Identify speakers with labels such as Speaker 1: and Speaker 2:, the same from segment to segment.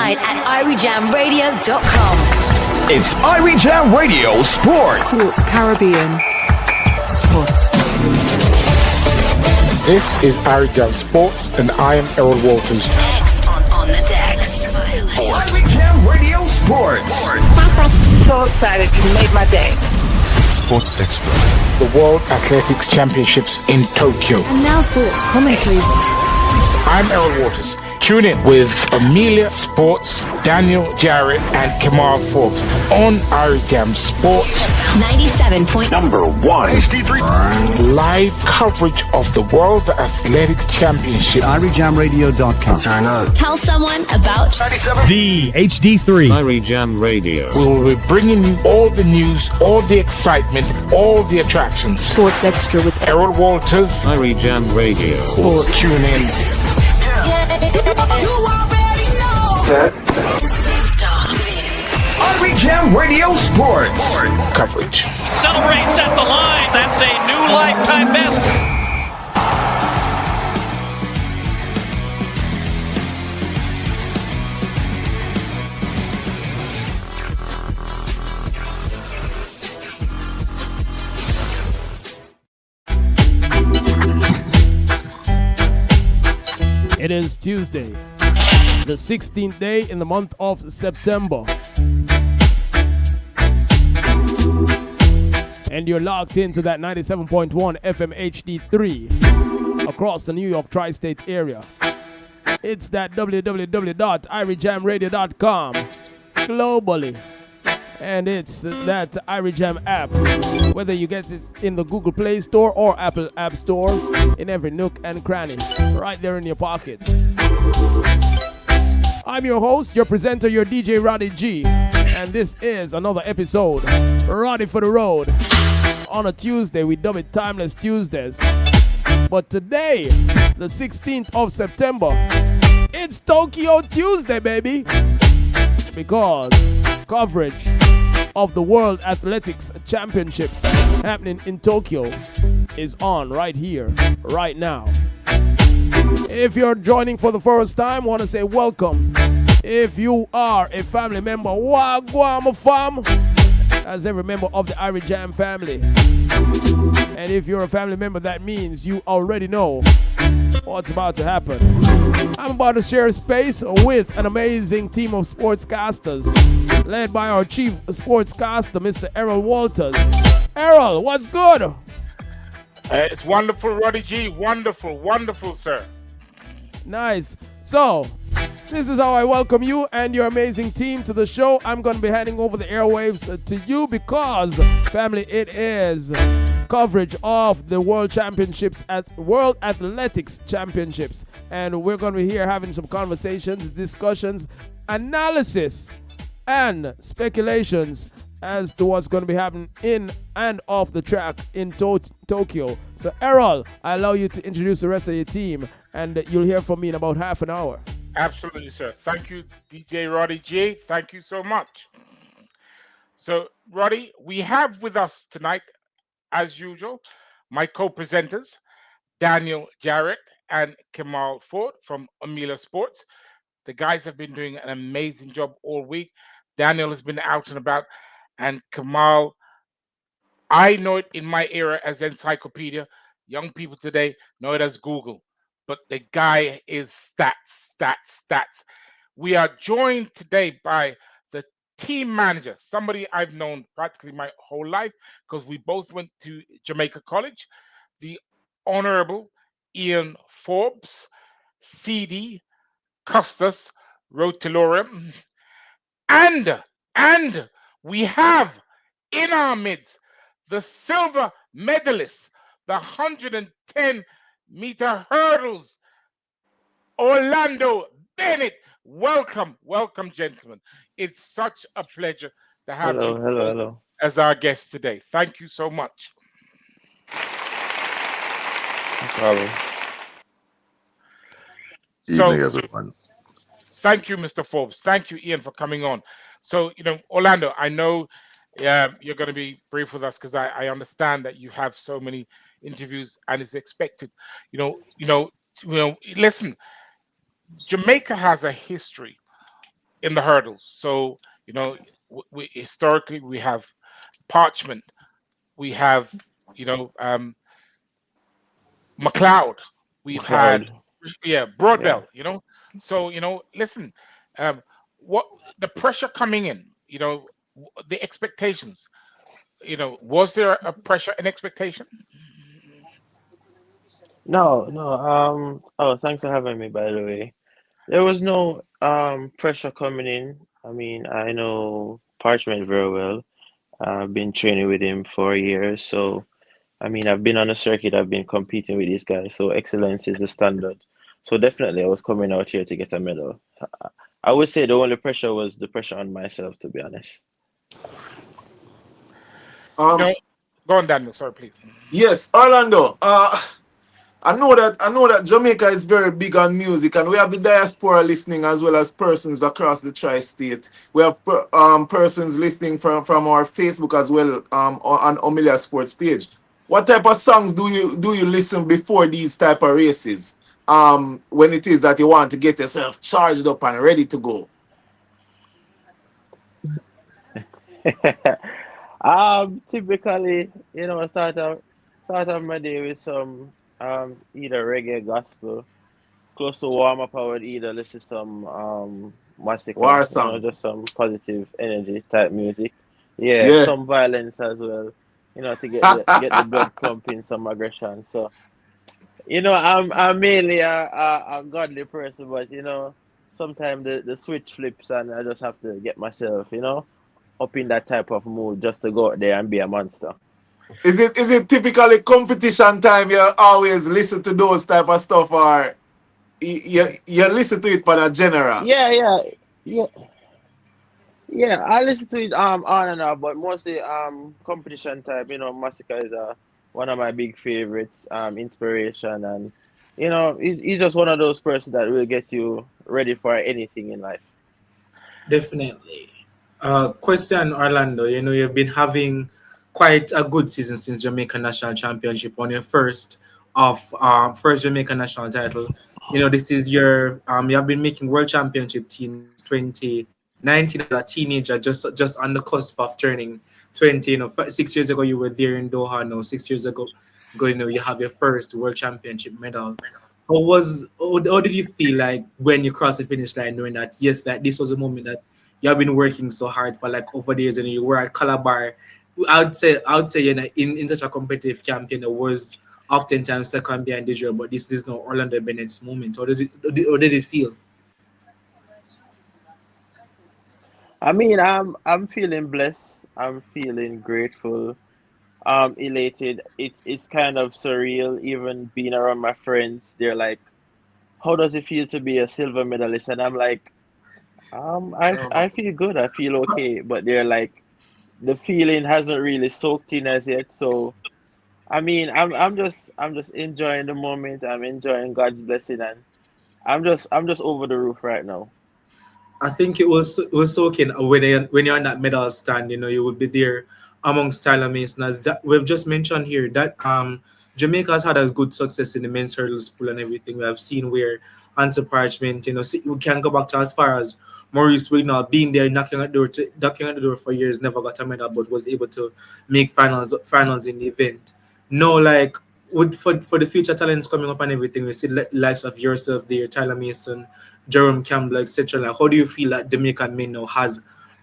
Speaker 1: online at iriejamradio.com.
Speaker 2: It's Irie Jam Radio Sports.
Speaker 3: Sports Caribbean. Sports.
Speaker 4: This is Irie Jam Sports, and I am Errol Walters.
Speaker 1: Next on the decks.
Speaker 2: Irie Jam Radio Sports.
Speaker 5: So excited, you made my day.
Speaker 6: Sports Extra.
Speaker 4: The World Athletics Championships in Tokyo.
Speaker 3: And now sports commentaries.
Speaker 4: I'm Errol Waters. Tune in with Amelia Sports, Daniel Jarrett, and Kamal Forbes on Irie Jam Sports.
Speaker 1: 97 point.
Speaker 6: Number 1. HD3.
Speaker 4: Live coverage of the World Athletics Championship.
Speaker 6: IrieJamRadio.com.
Speaker 2: Turn up.
Speaker 1: Tell someone about
Speaker 2: 97.
Speaker 7: The HD3.
Speaker 8: Irie Jam Radio.
Speaker 4: We will be bringing you all the news, all the excitement, all the attractions.
Speaker 3: Sports Extra with
Speaker 4: Errol Walters.
Speaker 8: Irie Jam Radio.
Speaker 4: Sports. Tune in.
Speaker 2: Irie Jam Radio Sports.
Speaker 4: Coverage.
Speaker 9: Celebrates at the line. That's a new lifetime best.
Speaker 7: It is Tuesday, the 16th day in the month of September. And you're locked into that 97.1 FM HD3 across the New York tri-state area. It's that www.iriejamradio.com globally. And it's that Irie Jam app, whether you get it in the Google Play Store or Apple App Store, in every nook and cranny, right there in your pocket. I'm your host, your presenter, your DJ Roddy G, and this is another episode, Roddy for the Road. On a Tuesday, we dub it Timeless Tuesdays. But today, the 16th of September, it's Tokyo Tuesday, baby, because coverage of the World Athletics Championships happening in Tokyo is on right here, right now. If you're joining for the first time, want to say welcome. If you are a family member, wagwan fam, as every member of the Irie Jam family. And if you're a family member, that means you already know what's about to happen. I'm about to share space with an amazing team of sportscasters, led by our chief sportscaster, Mr. Errol Walters. Errol, what's good?
Speaker 4: It's wonderful, Roddy G. Wonderful, wonderful, sir.
Speaker 7: Nice. So, this is how I welcome you and your amazing team to the show. I'm going to be handing over the airwaves to you because, family, it is coverage of the World Championships at World Athletics Championships. And we're going to be here having some conversations, discussions, analysis, and speculations as to what's going to be happening in and off the track in Tokyo. So, Errol, I allow you to introduce the rest of your team, and you'll hear from me in about half an hour.
Speaker 4: Absolutely, sir. Thank you, DJ Roddy G. Thank you so much. So, Roddy, we have with us tonight, as usual, my co-presenters, Daniel Jarrett and Kamal Forbes from Amelia Sports. The guys have been doing an amazing job all week. Daniel has been out and about, and Kamal, I know it in my era as encyclopedia. Young people today know it as Google. But the guy is stats. We are joined today by the team manager, somebody I've known practically my whole life because we both went to Jamaica College, the Honorable Ian Forbes, CD Custos Rotilorium, and we have in our midst the silver medalist, the 110-meter hurdles, Orlando Bennett. Welcome, gentlemen. It's such a pleasure to have you as our guest today. Thank you so much.
Speaker 6: No problem. Evening, everyone.
Speaker 4: Thank you, Mr. Forbes. Thank you, Ian, for coming on. So, Orlando, I know you're going to be brief with us because I understand that you have so many interviews and it's expected. Listen, Jamaica has a history in the hurdles. So we historically we have Parchment, we have you know McLeod, we've had
Speaker 10: McLeod. Yeah.
Speaker 4: Broadbell. So listen, um, what the pressure coming in, the expectations. Was there a pressure and expectation?
Speaker 10: No, no. Oh, thanks for having me, by the way. There was no pressure coming in. I mean, I know Parchment very well. I've been training with him for years, so I mean, I've been on a circuit. I've been competing with these guys, so excellence is the standard. So definitely, I was coming out here to get a medal. I would say the only pressure was the pressure on myself, to be honest.
Speaker 4: No, go on, Daniel. Sorry, please.
Speaker 11: Yes, Orlando. I know that Jamaica is very big on music, and we have the diaspora listening as well as persons across the tri-state. We have persons listening from our Facebook as well on Omilia Sports page. What type of songs do you listen before these type of races? When it is that you want to get yourself charged up and ready to go.
Speaker 10: Typically, I start off my day with some either reggae, gospel. Close to warm up, I would either listen to some
Speaker 11: War
Speaker 10: massacre,
Speaker 11: song.
Speaker 10: just some positive energy type music. Yeah,
Speaker 11: Yeah.
Speaker 10: some violence as well, to get the blood pumping, some aggression. So, I'm mainly a godly person, but sometimes the switch flips and I just have to get myself, up in that type of mood just to go out there and be a monster.
Speaker 11: Is it typically competition time? You always listen to those type of stuff, or you listen to it for a general?
Speaker 10: Yeah, yeah, yeah, yeah. I listen to it on and off, but mostly competition type. Massacre is one of my big favorites. Inspiration, and he's just one of those persons that will get you ready for anything in life.
Speaker 12: Definitely. Question, Orlando. You've been having quite a good season since Jamaica National Championship on your first Jamaica National title. This is your you have been making World Championship teams 2019 as a teenager, just on the cusp of turning 20. 6 years ago you were there in Doha. Now 6 years ago, you have your first World Championship medal. How did you feel like when you crossed the finish line, knowing that yes, that this was a moment that you have been working so hard for like over the years, and you were at Calabar. I would say in such a competitive campaign, the was oftentimes second behind Israel, but this is now Orlando Bennett's moment. How did it feel?
Speaker 10: I mean, I'm feeling blessed. I'm feeling grateful. Elated. It's kind of surreal. Even being around my friends, they're like, "How does it feel to be a silver medalist?" And I'm like, I feel good. I feel okay. But they're like, the feeling hasn't really soaked in as yet. So I mean, I'm just enjoying the moment. I'm enjoying God's blessing, and I'm just over the roof right now.
Speaker 12: I think it was soaking when you're on that medal stand. You would be there amongst Tyler Mason, as that we've just mentioned here. That Jamaica has had a good success in the men's hurdles pool and everything. We have seen where Answer Parchment. We can go back to as far as Maurice Wignall being there, knocking at the door for years, never got a medal, but was able to make finals in the event. No, like for the future talents coming up and everything, we see likes of yourself there, Tyler Mason, Jerome Campbell, etc. Like, how do you feel that Jamaican men now has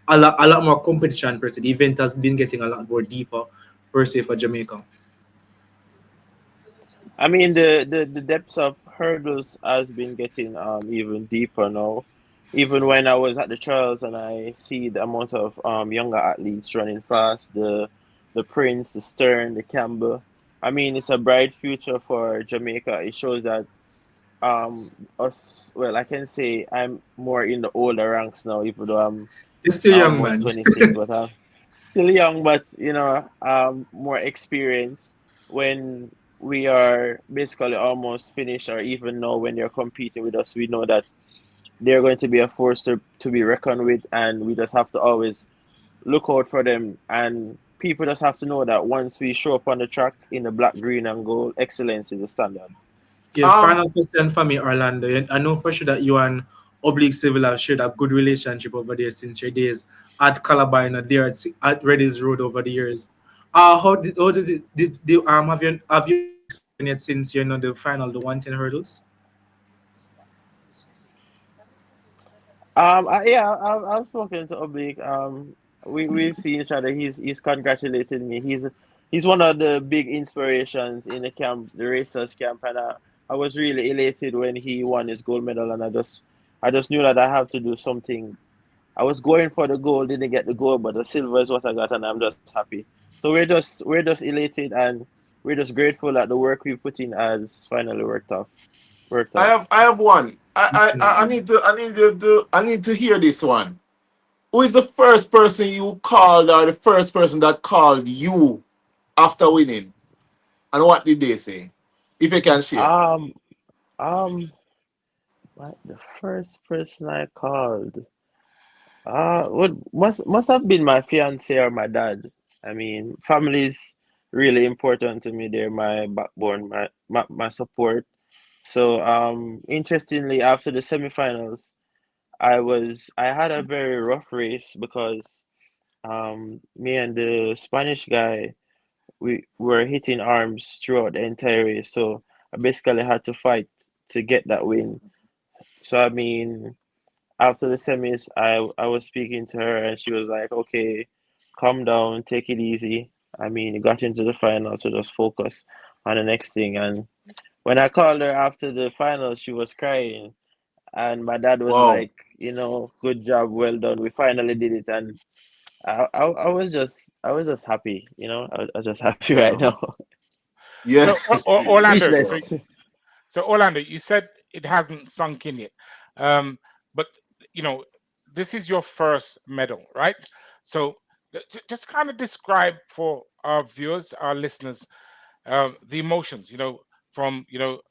Speaker 12: a lot more competition per se? The event has been getting a lot more deeper per se for Jamaica.
Speaker 10: I mean, the depths of hurdles has been getting even deeper now. Even when I was at the trials and I see the amount of younger athletes running fast, the Prince, the Stern, the Campbell. I mean, it's a bright future for Jamaica. It shows that us, well, I can say I'm more in the older ranks now, even though I'm
Speaker 12: You're still young,
Speaker 10: almost
Speaker 12: man.
Speaker 10: 26, but I'm still young, but more experience when we are basically almost finished, or even now when they're competing with us, we know that they're going to be a force to be reckoned with, and we just have to always look out for them. And people just have to know that once we show up on the track in the black, green, and gold, excellence is the standard.
Speaker 12: Yeah, final question for me, Orlando. I know for sure that you and Oblique Civil have shared a good relationship over there since your days at Calabar, there at Reddy's Road over the years. How does it did have you experienced it since the final, the 110 hurdles?
Speaker 10: I've spoken to Oblique. We've seen each other. He's congratulated me. He's one of the big inspirations in the camp, the racers camp, and I was really elated when he won his gold medal, and I just knew that I have to do something. I was going for the gold, didn't get the gold, but the silver is what I got, and I'm just happy. So we're just elated, and we're just grateful that the work we put in has finally worked out.
Speaker 11: I have one. I
Speaker 12: Definitely.
Speaker 11: need to hear this one. Who is the first person you called, or the first person that called you after winning? And what did they say? If you can share.
Speaker 10: Um, um, the first person I called, would must have been my fiance or my dad. I mean, family is really important to me. They're my backbone, my support. So, interestingly, after the semifinals, I had a very rough race because me and the Spanish guy we were hitting arms throughout the entire race. So I basically had to fight to get that win. So I mean, after the semis, I was speaking to her and she was like, "Okay, calm down, take it easy." I mean, it got into the final, so just focus on the next thing. And when I called her after the final, she was crying, and my dad was
Speaker 11: Wow.
Speaker 10: like, "Good job, well done. We finally did it." And I was just happy, I was just happy right
Speaker 11: Yeah.
Speaker 10: now.
Speaker 4: So,
Speaker 11: Yes.
Speaker 4: Orlando,
Speaker 10: Speechless.
Speaker 4: so Orlando, you said it hasn't sunk in yet, but you know, this is your first medal, right? So, just kind of describe for our viewers, our listeners, the emotions, from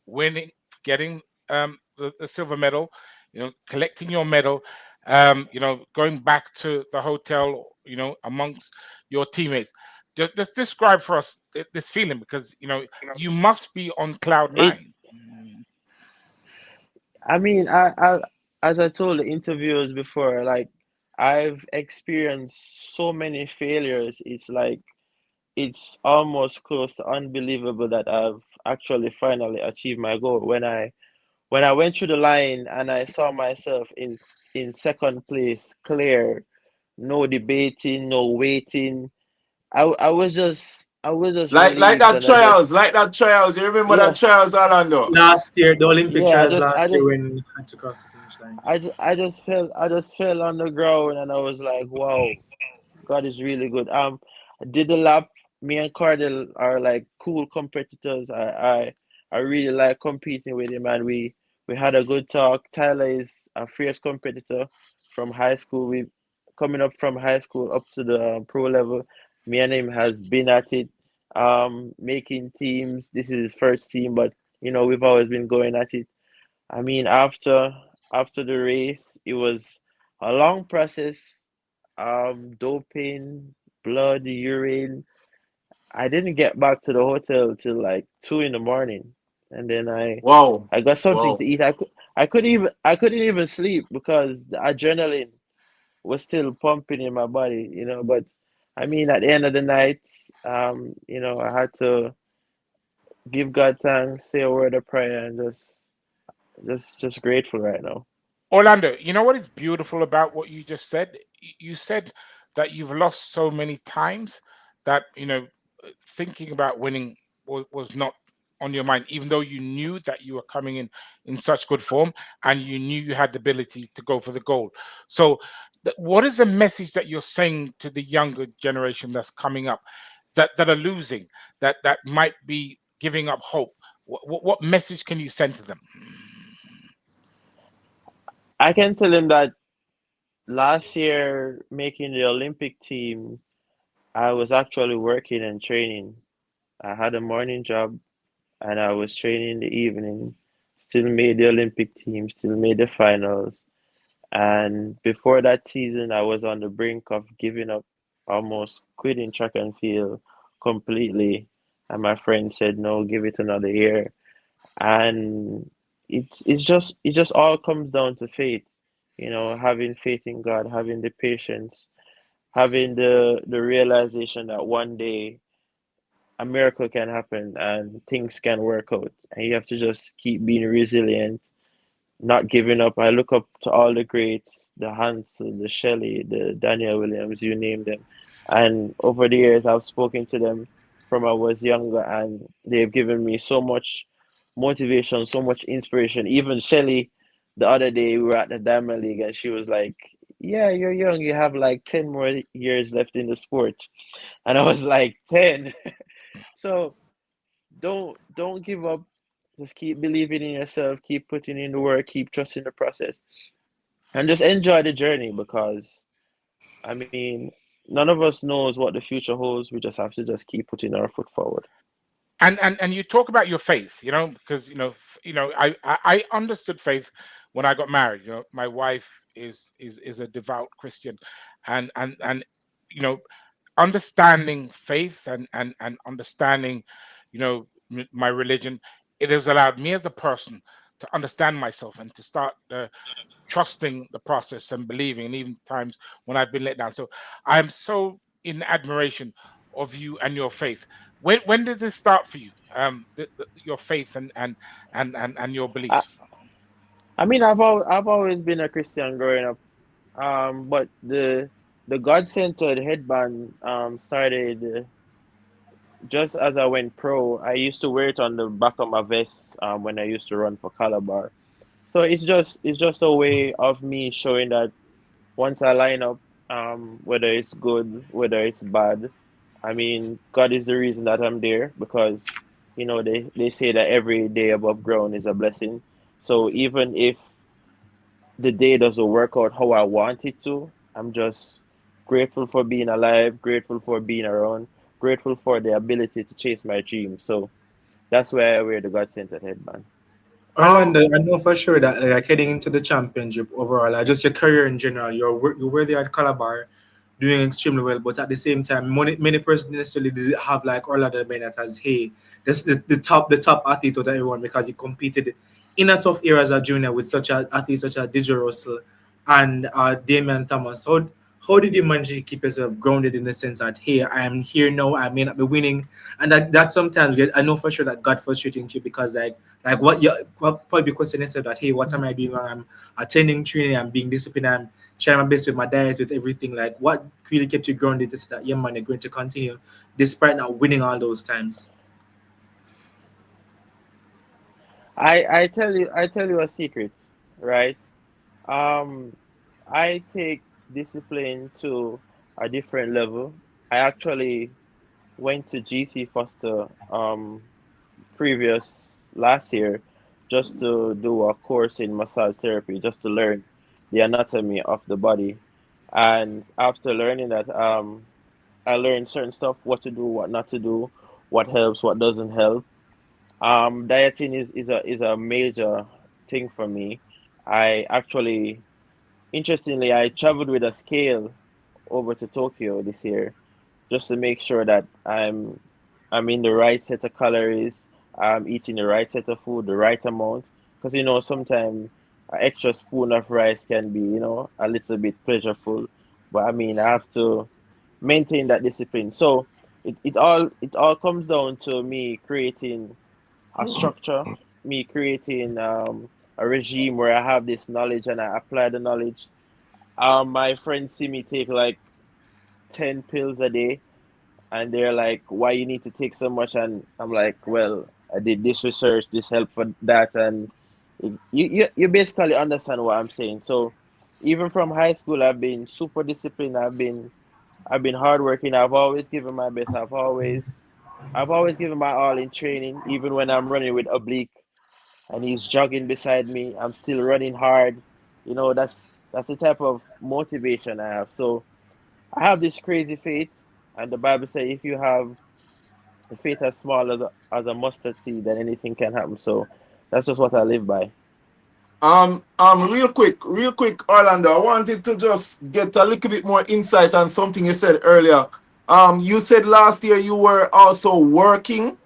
Speaker 4: winning, getting the silver medal, collecting your medal, going back to the hotel, amongst your teammates. Just describe for us this feeling, because you must be on cloud
Speaker 10: It,
Speaker 4: nine.
Speaker 10: I mean, as I told the interviewers before, like I've experienced so many failures. It's like it's almost close to unbelievable that I've actually finally achieved my goal. When I went through the line and I saw myself in second place, clear, no debating, no waiting. I was just
Speaker 11: like
Speaker 10: relieved,
Speaker 11: that
Speaker 10: and I just
Speaker 11: trials, like that trials. You remember that
Speaker 10: yeah
Speaker 11: trials, Orlando?
Speaker 12: Last year, the Olympic
Speaker 10: yeah I
Speaker 12: trials
Speaker 10: just I
Speaker 12: last year
Speaker 10: just
Speaker 12: when you had to cross the finish line.
Speaker 10: I just fell on the ground, and I was like, wow, God is really good. I did the lap. Me and Cardell are like cool competitors. I really like competing with him, and we had a good talk. Tyler is a fierce competitor from high school. We coming up from high school up to the pro level. Me and him has been at it, making teams. This is his first team, but we've always been going at it. I mean, after the race, it was a long process. Doping, blood, urine. I didn't get back to the hotel till like 2 in the morning, and then I
Speaker 11: Wow.
Speaker 10: I got something to
Speaker 11: Wow.
Speaker 10: eat. I couldn't even sleep because the adrenaline was still pumping in my body, But I mean, at the end of the night, I had to give God thanks, say a word of prayer, and just grateful right now.
Speaker 4: Orlando, you know what is beautiful about what you just said? You said that you've lost so many times that, thinking about winning was not on your mind, even though you knew that you were coming in such good form and you knew you had the ability to go for the gold. So, what is the message that you're saying to the younger generation that's coming up, that are losing, that might be giving up hope? What message can you send to them?
Speaker 10: I can tell him that last year making the Olympic team, I was actually working and training. I had a morning job and I was training in the evening. Still made the Olympic team, still made the finals. And before that season, I was on the brink of giving up, almost quitting track and field completely. And my friend said, "No, give it another year." And it just all comes down to faith. having faith in God, having the patience, having the realization that one day a miracle can happen and things can work out. And you have to just keep being resilient, not giving up. I look up to all the greats, the Hansel, the Shelley, the Daniel Williams, you name them. And over the years, I've spoken to them from I was younger, and they've given me so much motivation, so much inspiration. Even Shelley, the other day, we were at the Diamond League, and she was like, "Yeah, you're young. You have like 10 more years left in the sport." And I was like, 10. So don't give up. Just keep believing in yourself, keep putting in the work, keep trusting the process, and just enjoy the journey because I mean, none of us knows what the future holds. We just have to just keep putting our foot forward.
Speaker 4: And you talk about your faith, because I understood faith when I got married. My wife is a devout Christian, and you know understanding faith and understanding my religion, it has allowed me as a person to understand myself and to start trusting the process and believing, and even times when I've been let down. So I'm so in admiration of you and your faith. When did this start for you? Your faith and your
Speaker 10: I,
Speaker 4: beliefs.
Speaker 10: I mean, I've always been a Christian growing up. But the God-centered headband started just as I went pro. I used to wear it on the back of my vest when I used to run for Calabar. So it's just a way of me showing that once I line up, whether it's good, whether it's bad, I mean, God is the reason that I'm there because, they say that every day above ground is a blessing. So even if the day doesn't work out how I want it to, I'm just grateful for being alive, grateful for being around, grateful for the ability to chase my dreams. So that's why I wear the God centered headband.
Speaker 11: Um,
Speaker 12: Orlando, I know for sure that like heading into the championship overall, like just your career in general, you're worthy at Calabar, doing extremely well. But at the same time, many persons necessarily did have like Orlando Bennett as hey, this the top athlete of everyone because he competed in a tough era as a junior with such a athletes such as DJ Russell and Damian Thomas. How did you manage to keep yourself grounded in the sense that hey, I am here now, I may not be winning, and that sometimes I know for sure that got frustrating to you because like what probably question is that hey, what am I doing wrong? I'm attending training, I'm being disciplined, I'm trying my best with my diet, with everything. Like what really kept you grounded to say that yeah man, you're going to continue despite not winning all those times?
Speaker 10: I tell you a secret, right? Um, I take discipline to a different level. I actually went to GC Foster previous last year just to do a course in massage therapy, just to learn the anatomy of the body. And after learning that, I learned certain stuff, what to do, what not to do, what helps, what doesn't help. Dieting is a major thing for me. I actually, interestingly, I traveled with a scale over to Tokyo this year just to make sure that I'm in the right set of calories, I'm eating the right set of food, the right amount. Because sometimes an extra spoon of rice can be, a little bit pleasureful. But I mean, I have to maintain that discipline. So it all comes down to me creating a structure, me creating a regime where I have this knowledge and I apply the knowledge. My friends see me take like 10 pills a day and they're like, "Why you need to take so much?" And I'm like, "Well, I did this research, this help for that," and you basically understand what I'm saying. So even from high school, I've been super disciplined. I've been hardworking. I've always given my best. I've always given my all in training, even when I'm running with oblique and he's jogging beside me. I'm still running hard. That's the type of motivation I have. So I have this crazy faith, and the Bible says if you have a faith as small as a mustard seed, then anything can happen. So that's just what I live by.
Speaker 11: real quick, Orlando. I wanted to just get a little bit more insight on something you said earlier. You said last year you were also working.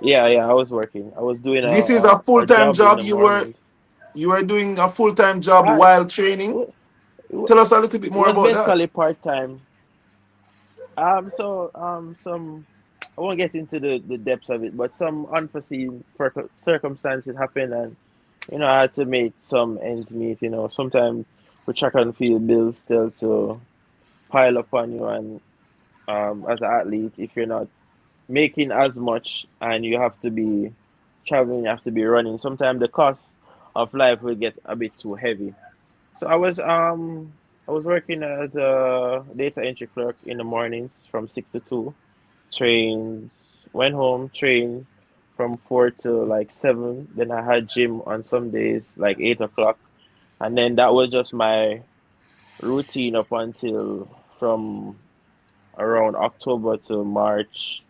Speaker 10: Yeah, yeah. I was working. I was doing a
Speaker 11: This is a
Speaker 10: a, a
Speaker 11: full-time
Speaker 10: job in
Speaker 11: job.
Speaker 10: the
Speaker 11: You were
Speaker 10: mornings.
Speaker 11: You are doing a full-time job
Speaker 10: I,
Speaker 11: while training.
Speaker 10: it wa-
Speaker 11: Tell us a little bit
Speaker 10: it
Speaker 11: more
Speaker 10: was
Speaker 11: about that.
Speaker 10: basically part time. Some I won't get into the depths of it, but some unforeseen circumstances happened, and I had to make some ends meet. Sometimes with track and field bills still to pile up on you, and as an athlete, if you're not making as much and you have to be traveling, you have to be running, sometimes the cost of life will get a bit too heavy. So I was working as a data entry clerk in the mornings from 6 to 2. Trained, went home, trained from 4 to like 7. Then I had gym on some days like 8 o'clock, and then that was just my routine up until from around October to March,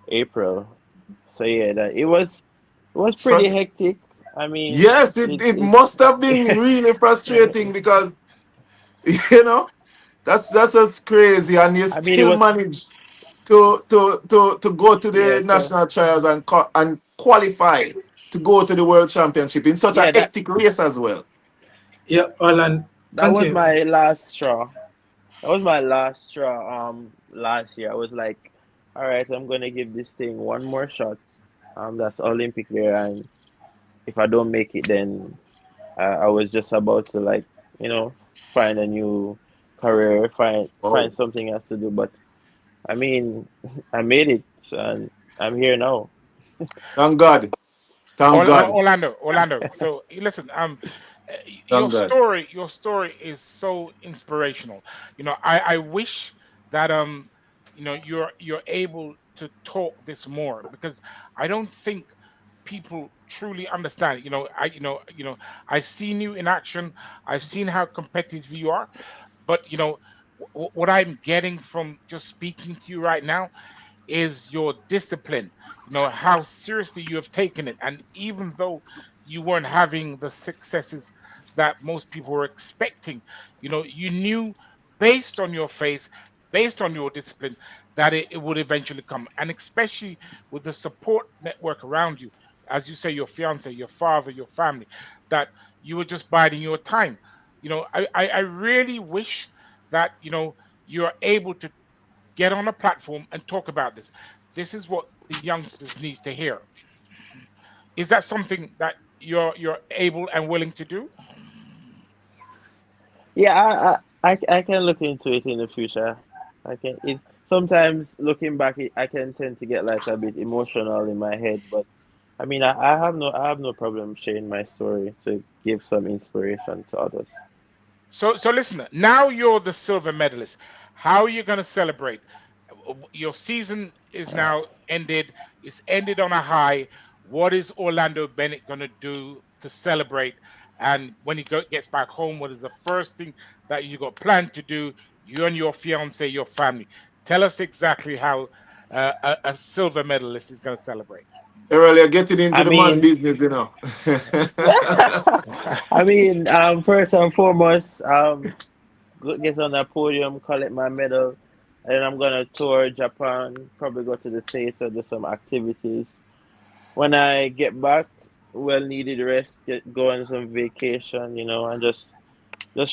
Speaker 10: April. So yeah, it was pretty
Speaker 11: Frus-
Speaker 10: hectic. I mean,
Speaker 11: yes, it must have been really frustrating because you know that's just crazy, and you
Speaker 10: I mean, it
Speaker 11: still
Speaker 10: was
Speaker 11: manage to go to
Speaker 10: yeah.
Speaker 11: the
Speaker 10: So
Speaker 11: national trials and and qualify to go to the world championship in such a
Speaker 10: yeah, that
Speaker 11: hectic race as well.
Speaker 12: Yeah, Orlando,
Speaker 10: that was
Speaker 12: continue.
Speaker 10: my last straw. That was my last straw. Last year I was like, all right, I'm gonna give this thing one more shot. That's Olympic there, and if I don't make it, then I was just about to like, find a new career, find
Speaker 11: Oh,
Speaker 10: something else to do. But I mean, I made it, and I'm here now.
Speaker 11: thank God, thank God,
Speaker 4: Orlando. So listen,
Speaker 11: thank God.
Speaker 4: your story is so inspirational. I wish that you're able to talk this more, because I don't think people truly understand. I've seen you in action. I've seen how competitive you are, but what I'm getting from just speaking to you right now is your discipline, how seriously you have taken it. And even though you weren't having the successes that most people were expecting, you knew, based on your faith, based on your discipline, that it would eventually come. And especially with the support network around you, as you say, your fiance, your father, your family, that you were just biding your time. I really wish that you're able to get on a platform and talk about this. This is what the youngsters need to hear. Is that something that you're able and willing to do?
Speaker 10: Yeah, I can look into it in the future. I can it sometimes looking back, I can tend to get like a bit emotional in my head, but I mean, I have no problem sharing my story to give some inspiration to others.
Speaker 4: So listen. Now you're the silver medalist. How are you going to celebrate? Your season is
Speaker 10: Uh,
Speaker 4: now ended. It's ended on a high. What is Orlando Bennett going to do to celebrate? And when he gets back home, what is the first thing that you got planned to do? You and your fiance, your family. Tell us exactly how a silver medalist is going to celebrate.
Speaker 11: Earlier getting into
Speaker 10: I
Speaker 11: the man
Speaker 10: mean,
Speaker 11: business, you know.
Speaker 10: I mean, first and foremost, get on that podium, collect my medal, and then I'm gonna tour Japan, probably go to the theater, do some activities. When I get back, well needed rest, go on some vacation, and just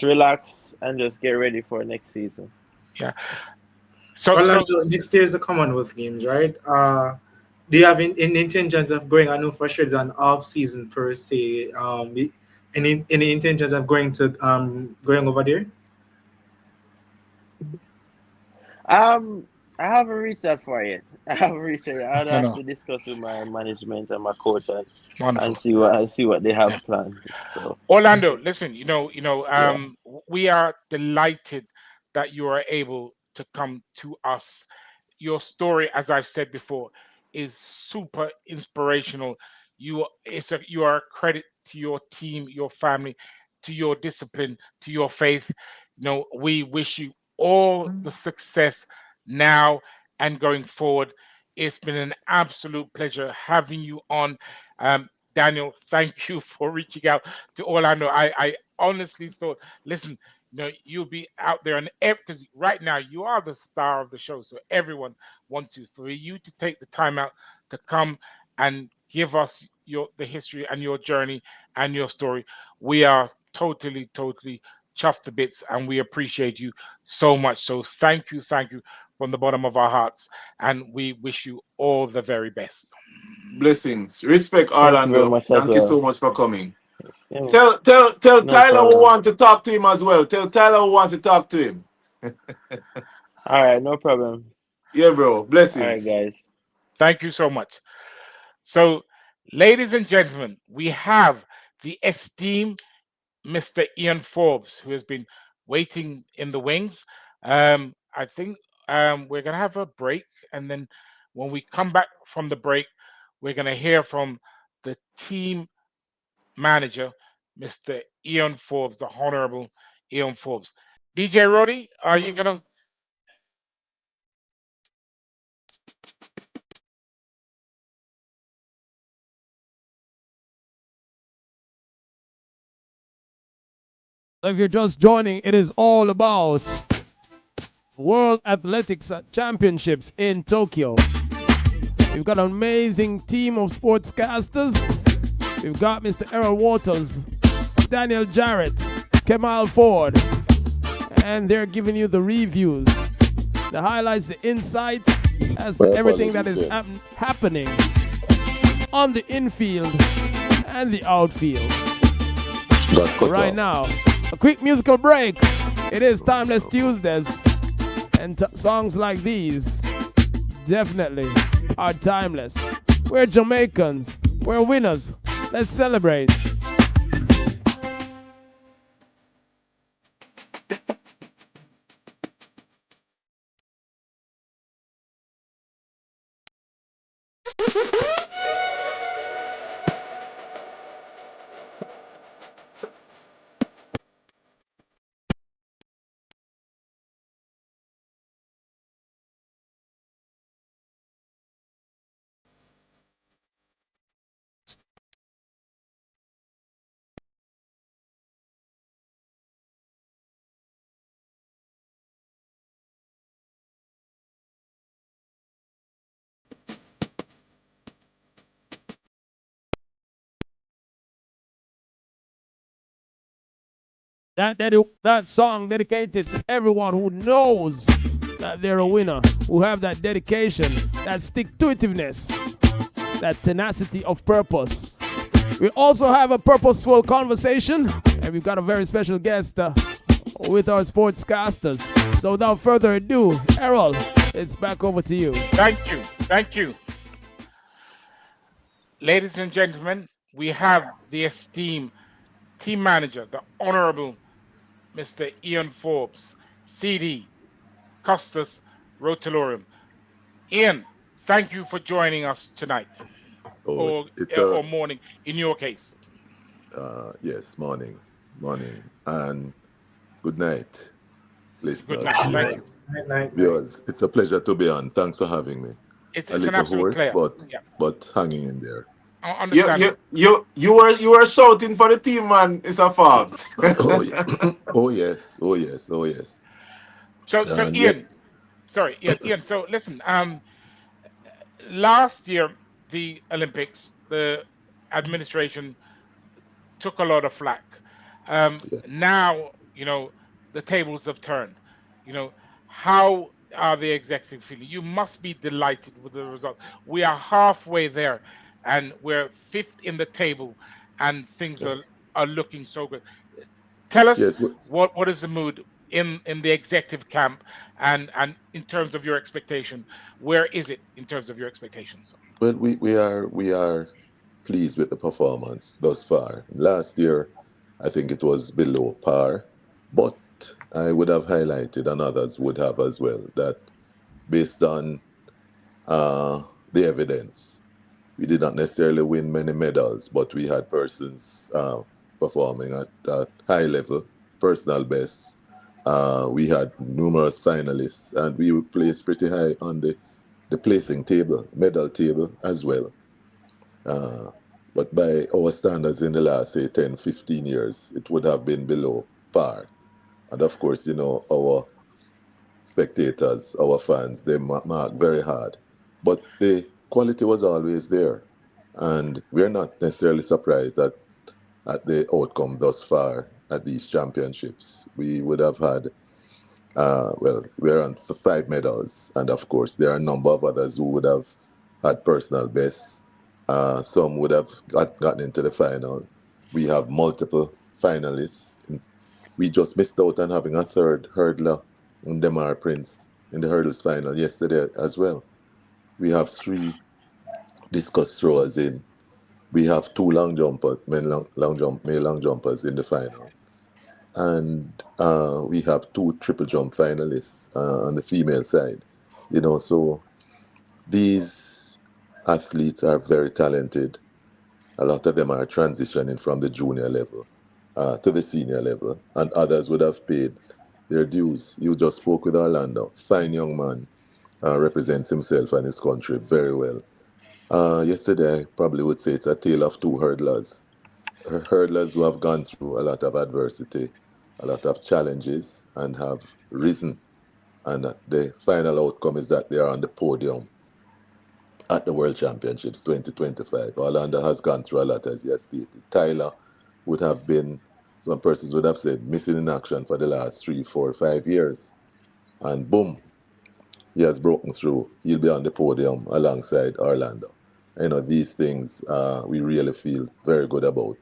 Speaker 10: relax and just get ready for next season.
Speaker 4: Yeah. So
Speaker 12: Orlando, next year is the Commonwealth Games, right? Do you have in intentions of going? I know for sure it's an off season per se. Any intentions of going over there?
Speaker 10: Um, I haven't reached that far yet. I haven't reached it. I'd
Speaker 4: no,
Speaker 10: have
Speaker 4: no,
Speaker 10: to discuss with my management and my coach and
Speaker 4: wonderful.
Speaker 10: see what they have planned. So
Speaker 4: Orlando,
Speaker 12: Okay.
Speaker 4: listen,
Speaker 10: yeah.
Speaker 4: we are delighted that you are able to come to us. Your story, as I've said before, is super inspirational. You are a credit to your team, your family, to your discipline, to your faith. We wish you all the success now and going forward. It's been an absolute pleasure having you on. Daniel, thank you for reaching out to Orlando. I honestly thought, listen, you'll be out there, and because right now you are the star of the show, so everyone wants you. For you to take the time out to come and give us the history and your journey and your story, We are totally, totally chuffed to bits, and we appreciate you so much. So thank you from the bottom of our hearts, and we wish you all the very best.
Speaker 11: Blessings. Respect,
Speaker 10: Thank you very
Speaker 11: Orlando.
Speaker 10: much as
Speaker 11: Thank you so
Speaker 10: well.
Speaker 11: much for coming.
Speaker 10: Yeah,
Speaker 11: Tell
Speaker 10: no
Speaker 11: Tyler we
Speaker 10: problem.
Speaker 11: want to talk to him as well. Tell Tyler we want to talk to him.
Speaker 10: All right, no problem.
Speaker 11: Yeah, bro.
Speaker 10: All right,
Speaker 11: Blessings.
Speaker 10: guys.
Speaker 4: Thank you so much. So, ladies and gentlemen, we have the esteemed Mr. Ian Forbes, who has been waiting in the wings. I think we're going to have a break. And then when we come back from the break, we're going to hear from the team manager, Mr. Ian Forbes, the Honorable Ian Forbes. DJ Roddy, are you going to?
Speaker 7: So if you're just joining, it is all about World Athletics Championships in Tokyo. We've got an amazing team of sportscasters. We've got Mr. Errol Waters, Daniel Jarrett, Kemal Ford, and they're giving you the reviews, the highlights, the insights as to everything that is happening on the infield and the outfield. Right now, a quick musical break. It is Timeless Tuesdays, and songs like these definitely are timeless. We're Jamaicans. We're winners. Let's celebrate. That song dedicated to everyone who knows that they're a winner, who have that dedication, that stick-to-itiveness, that tenacity of purpose. We also have a purposeful conversation, and we've got a very special guest with our sportscasters. So without further ado, Errol, it's back over to you.
Speaker 4: Thank you. Ladies and gentlemen, we have the esteemed team manager, the Honorable Mr. Ian Forbes, CD, Costas Rotalorum. Ian, thank you for joining us tonight, or morning in your case.
Speaker 6: Yes, morning, and good night, listeners.
Speaker 4: Good night.
Speaker 6: Viewers, it's a pleasure to be on. Thanks for having me.
Speaker 4: It's
Speaker 6: a
Speaker 4: an
Speaker 6: little
Speaker 4: absolute
Speaker 6: hoarse,
Speaker 4: pleasure.
Speaker 6: but hanging in there.
Speaker 11: You were shouting for the team, man. It's a Forbes.
Speaker 6: Oh yes.
Speaker 4: So Ian, Ian. So listen, last year the Olympics, the administration took a lot of flack. Now the tables have turned. How are the executive feeling? You must be delighted with the result. We are halfway there, and we're fifth in the table, and things are looking so good. Tell us what is the mood in the executive camp, and in terms of your expectation, where is it in terms of your expectations?
Speaker 6: Well, we are pleased with the performance thus far. Last year, I think it was below par, but I would have highlighted, and others would have as well, that based on the evidence, we did not necessarily win many medals, but we had persons performing at a high level, personal bests. We had numerous finalists, and we placed pretty high on the placing table, medal table as well. But by our standards in the last, say, 10, 15 years, it would have been below par. And of course, our spectators, our fans, they mark very hard. But the quality was always there. And we're not necessarily surprised that at the outcome thus far at these championships. We would have had, well, we're on for 5 medals, and of course, there are a number of others who would have had personal bests. Some would have gotten into the finals. We have multiple finalists. We just missed out on having a third hurdler in Demar Prince in the hurdles final yesterday as well. We have 3 discus throwers in. We have 2 male long jumpers in the final, and we have 2 triple jump finalists on the female side. So these athletes are very talented. A lot of them are transitioning from the junior level to the senior level, and others would have paid their dues. You just spoke with Orlando, fine young man, represents himself and his country very well. Yesterday, I probably would say it's a tale of 2 hurdlers. Hurdlers who have gone through a lot of adversity, a lot of challenges, and have risen. And the final outcome is that they are on the podium at the World Championships 2025. Orlando has gone through a lot, as he has stated. Tyler would have been, some persons would have said, missing in action for the last 3, 4, 5 years. And boom, he has broken through. He'll be on the podium alongside Orlando. These things we really feel very good about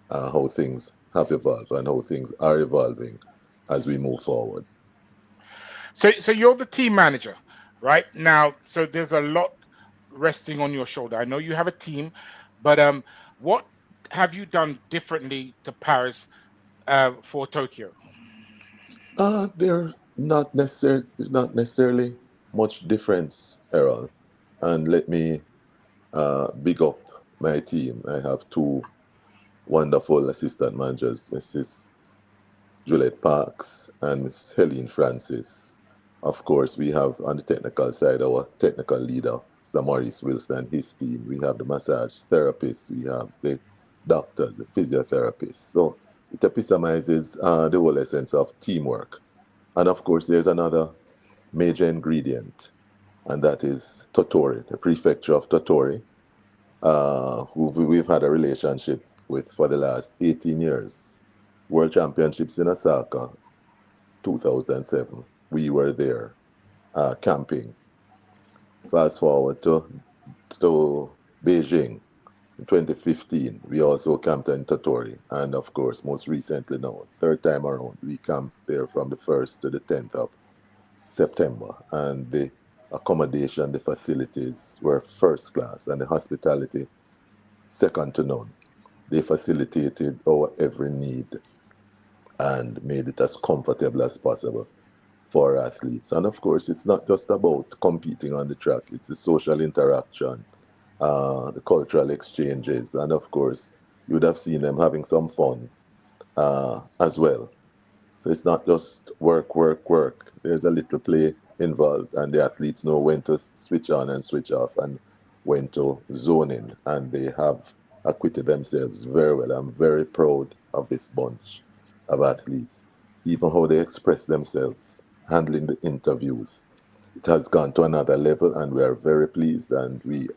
Speaker 6: how things have evolved and how things are evolving as we move forward.
Speaker 4: So you're the team manager, right? Now, so there's a lot resting on your shoulder. I know you have a team, but what have you done differently to Paris for Tokyo?
Speaker 6: There's not necessarily much difference, Errol. And let me big up my team. I have 2 wonderful assistant managers, Mrs. Juliet Parks and Mrs. Helene Francis. Of course, we have on the technical side our technical leader, Mr. Maurice Wilson and his team. We have the massage therapists, we have the doctors, the physiotherapists. So it epitomizes the whole essence of teamwork. And of course, there's another major ingredient, and that is Totori, the prefecture of Totori, who we've had a relationship with for the last 18 years. World Championships in Osaka, 2007. We were there camping. Fast forward to Beijing in 2015. We also camped in Totori. And of course, most recently now, 3rd time around, we camped there from the 1st to the 10th of September. And the accommodation, the facilities were first class, and the hospitality second to none. They facilitated our every need and made it as comfortable as possible for athletes. And of course, it's not just about competing on the track, it's the social interaction, the cultural exchanges, and of course, you would have seen them having some fun as well. So it's not just work, work, work. There's a little play involved, and the athletes know when to switch on and switch off and when to zone in, and they have acquitted themselves very well. I'm very proud of this bunch of athletes, even how they express themselves, handling the interviews. It has gone to another level, and we are very pleased, and we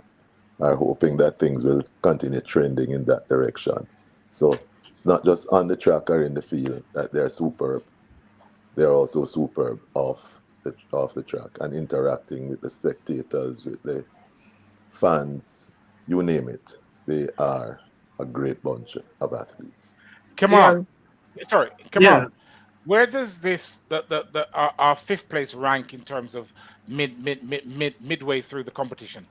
Speaker 6: are hoping that things will continue trending in that direction. So it's not just on the track or in the field that they're superb. They're also superb off the track and interacting with the spectators, with the fans, you name it. They are a great bunch of athletes.
Speaker 4: Come
Speaker 12: Yeah.
Speaker 4: on. Sorry, come
Speaker 12: Yeah.
Speaker 4: on. Where does this our 5th place rank in terms of midway through the competition?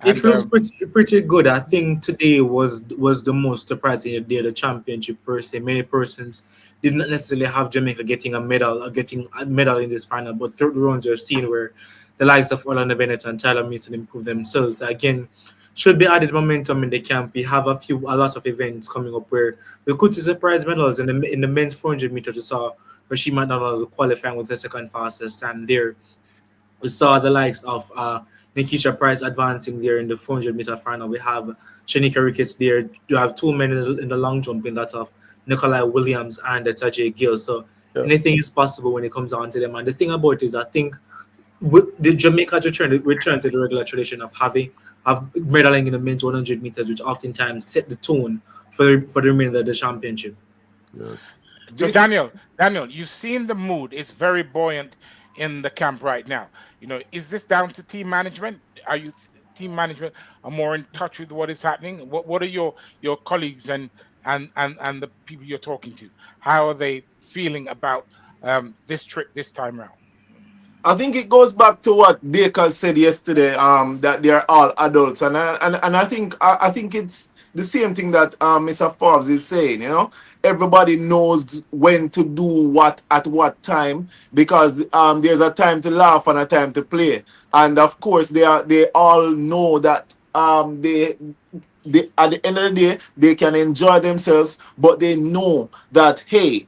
Speaker 12: It
Speaker 4: And
Speaker 12: looks pretty good. I think today was the most surprising day of the championship per se. Many persons did not necessarily have Jamaica getting a medal or getting a medal in this final, but third rounds are seen where the likes of Orlando Bennett and Tyler Mason improve themselves. Again, should be added momentum in the camp. We have a lot of events coming up where we could see surprise medals in the men's 400 meters. We saw Rashid McDonald qualifying with the second fastest time there. We saw the likes of Nikisha Price advancing there in the 400-meter final. We have Sanique Ricketts there. You have 2 men in the long jump, in that of Nikolai Williams and Tajay Gill. So anything is possible when it comes down to them. And the thing about it is, I think the Jamaica return to the regular tradition of medaling in the men's 100 meters, which oftentimes set the tone for the remainder of the championship.
Speaker 6: Yes.
Speaker 4: So
Speaker 11: This
Speaker 4: Daniel, you've seen the mood. It's very buoyant in the camp right now. Is this down to team management? Are you team management are more in touch with what is happening? What are your colleagues and the people you're talking to? How are they feeling about this trip this time around?
Speaker 11: I think it goes back to what Baker said yesterday. That they are all adults, and I think it's the same thing that Mr. Forbes is saying. Everybody knows when to do what at what time because there's a time to laugh and a time to play, and of course they all know that they at the end of the day they can enjoy themselves, but they know that hey,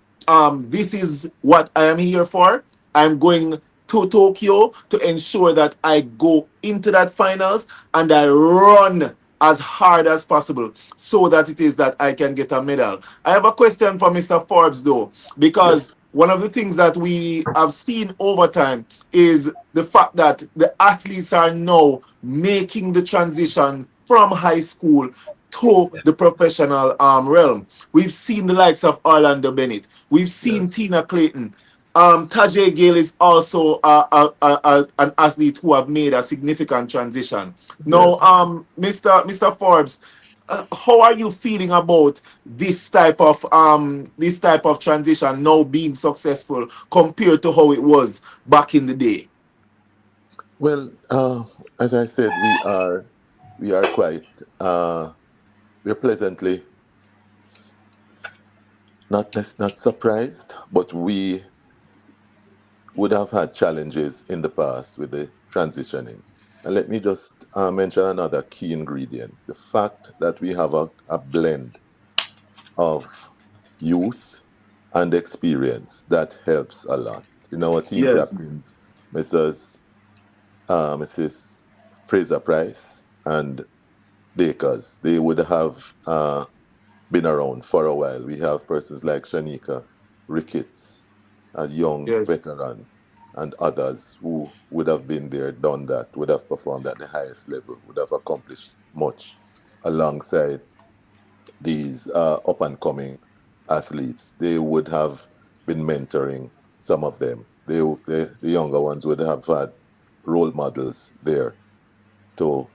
Speaker 11: this is what I am here for. I'm going to Tokyo to ensure that I go into that finals and I run as hard as possible so that it is that I can get a medal. I have a question for Mr. Forbes though,
Speaker 6: Yes.
Speaker 11: because one of the things that we have seen over time is the fact that the athletes are now making the transition from high school to the professional realm. We've seen the likes of Orlando Bennett. We've seen
Speaker 6: Yes.
Speaker 11: Tina Clayton. Tajay Gale is also an athlete who have made a significant transition. Now,
Speaker 6: Yes.
Speaker 11: Mr. Forbes, how are you feeling about this type of transition now being successful compared to how it was back in the day?
Speaker 6: Well, as I said, we are quite we're pleasantly not surprised, but we would have had challenges in the past with the transitioning. And let me just mention another key ingredient: the fact that we have a blend of youth and experience that helps a lot. In our team
Speaker 11: Yes.
Speaker 6: captains, Mrs. Fraser Price and Bakers, they would have been around for a while. We have persons like Shanika Ricketts, a young
Speaker 11: Yes.
Speaker 6: veteran, and others who would have been there, done that, would have performed at the highest level, would have accomplished much alongside these up and coming athletes. They would have been mentoring some of them. The younger ones would have had role models there to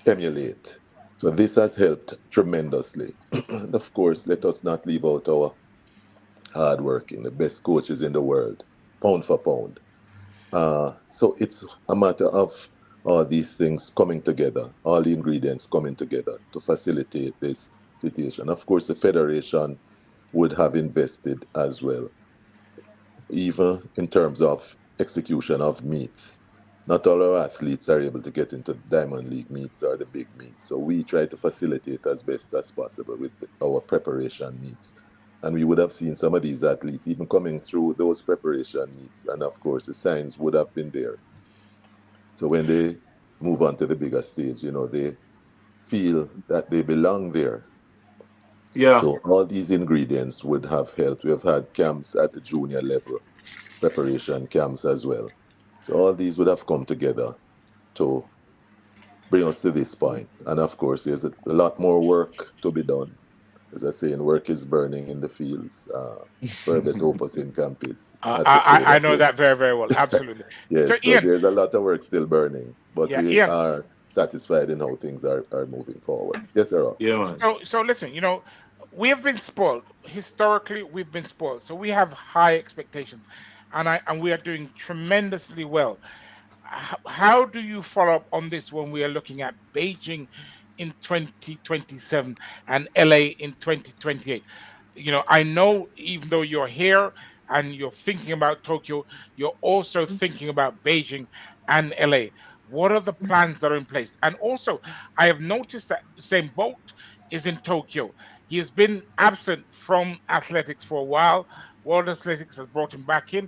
Speaker 6: emulate. So this has helped tremendously. And of course, let us not leave out our hardworking, the best coaches in the world, pound for pound. So it's a matter of all these things coming together, all the ingredients coming together to facilitate this situation. Of course, the federation would have invested as well, even in terms of execution of meets. Not all our athletes are able to get into Diamond League meets or the big meets. So we try to facilitate as best as possible with our preparation meets. And we would have seen some of these athletes even coming through those preparation meets. And of course, the signs would have been there. So when they move on to the bigger stage, they feel that they belong there.
Speaker 11: Yeah.
Speaker 6: So all these ingredients would have helped. We have had camps at the junior level, preparation camps as well. So all these would have come together to bring us to this point. And of course, there's a lot more work to be done. As I say, and work is burning in the fields. Verbet opus in campus, not to throw
Speaker 4: I
Speaker 6: that
Speaker 4: know
Speaker 6: in.
Speaker 4: that very, very well. Absolutely. So,
Speaker 6: Yes, so
Speaker 4: Ian,
Speaker 6: there's a lot of work still burning, but
Speaker 4: yeah,
Speaker 6: we
Speaker 4: Ian.
Speaker 6: are satisfied in how things are moving forward. Yes, sir.
Speaker 11: Yeah, man.
Speaker 4: So listen, we have been spoiled. Historically, we've been spoiled. So we have high expectations, and we are doing tremendously well. How do you follow up on this when we are looking at Beijing in 2027 and LA in 2028? I know even though you're here and you're thinking about Tokyo, you're also thinking about Beijing and LA. What are the plans that are in place? And also, I have noticed that Usain Bolt is in Tokyo. He has been absent from athletics for a while. World Athletics has brought him back in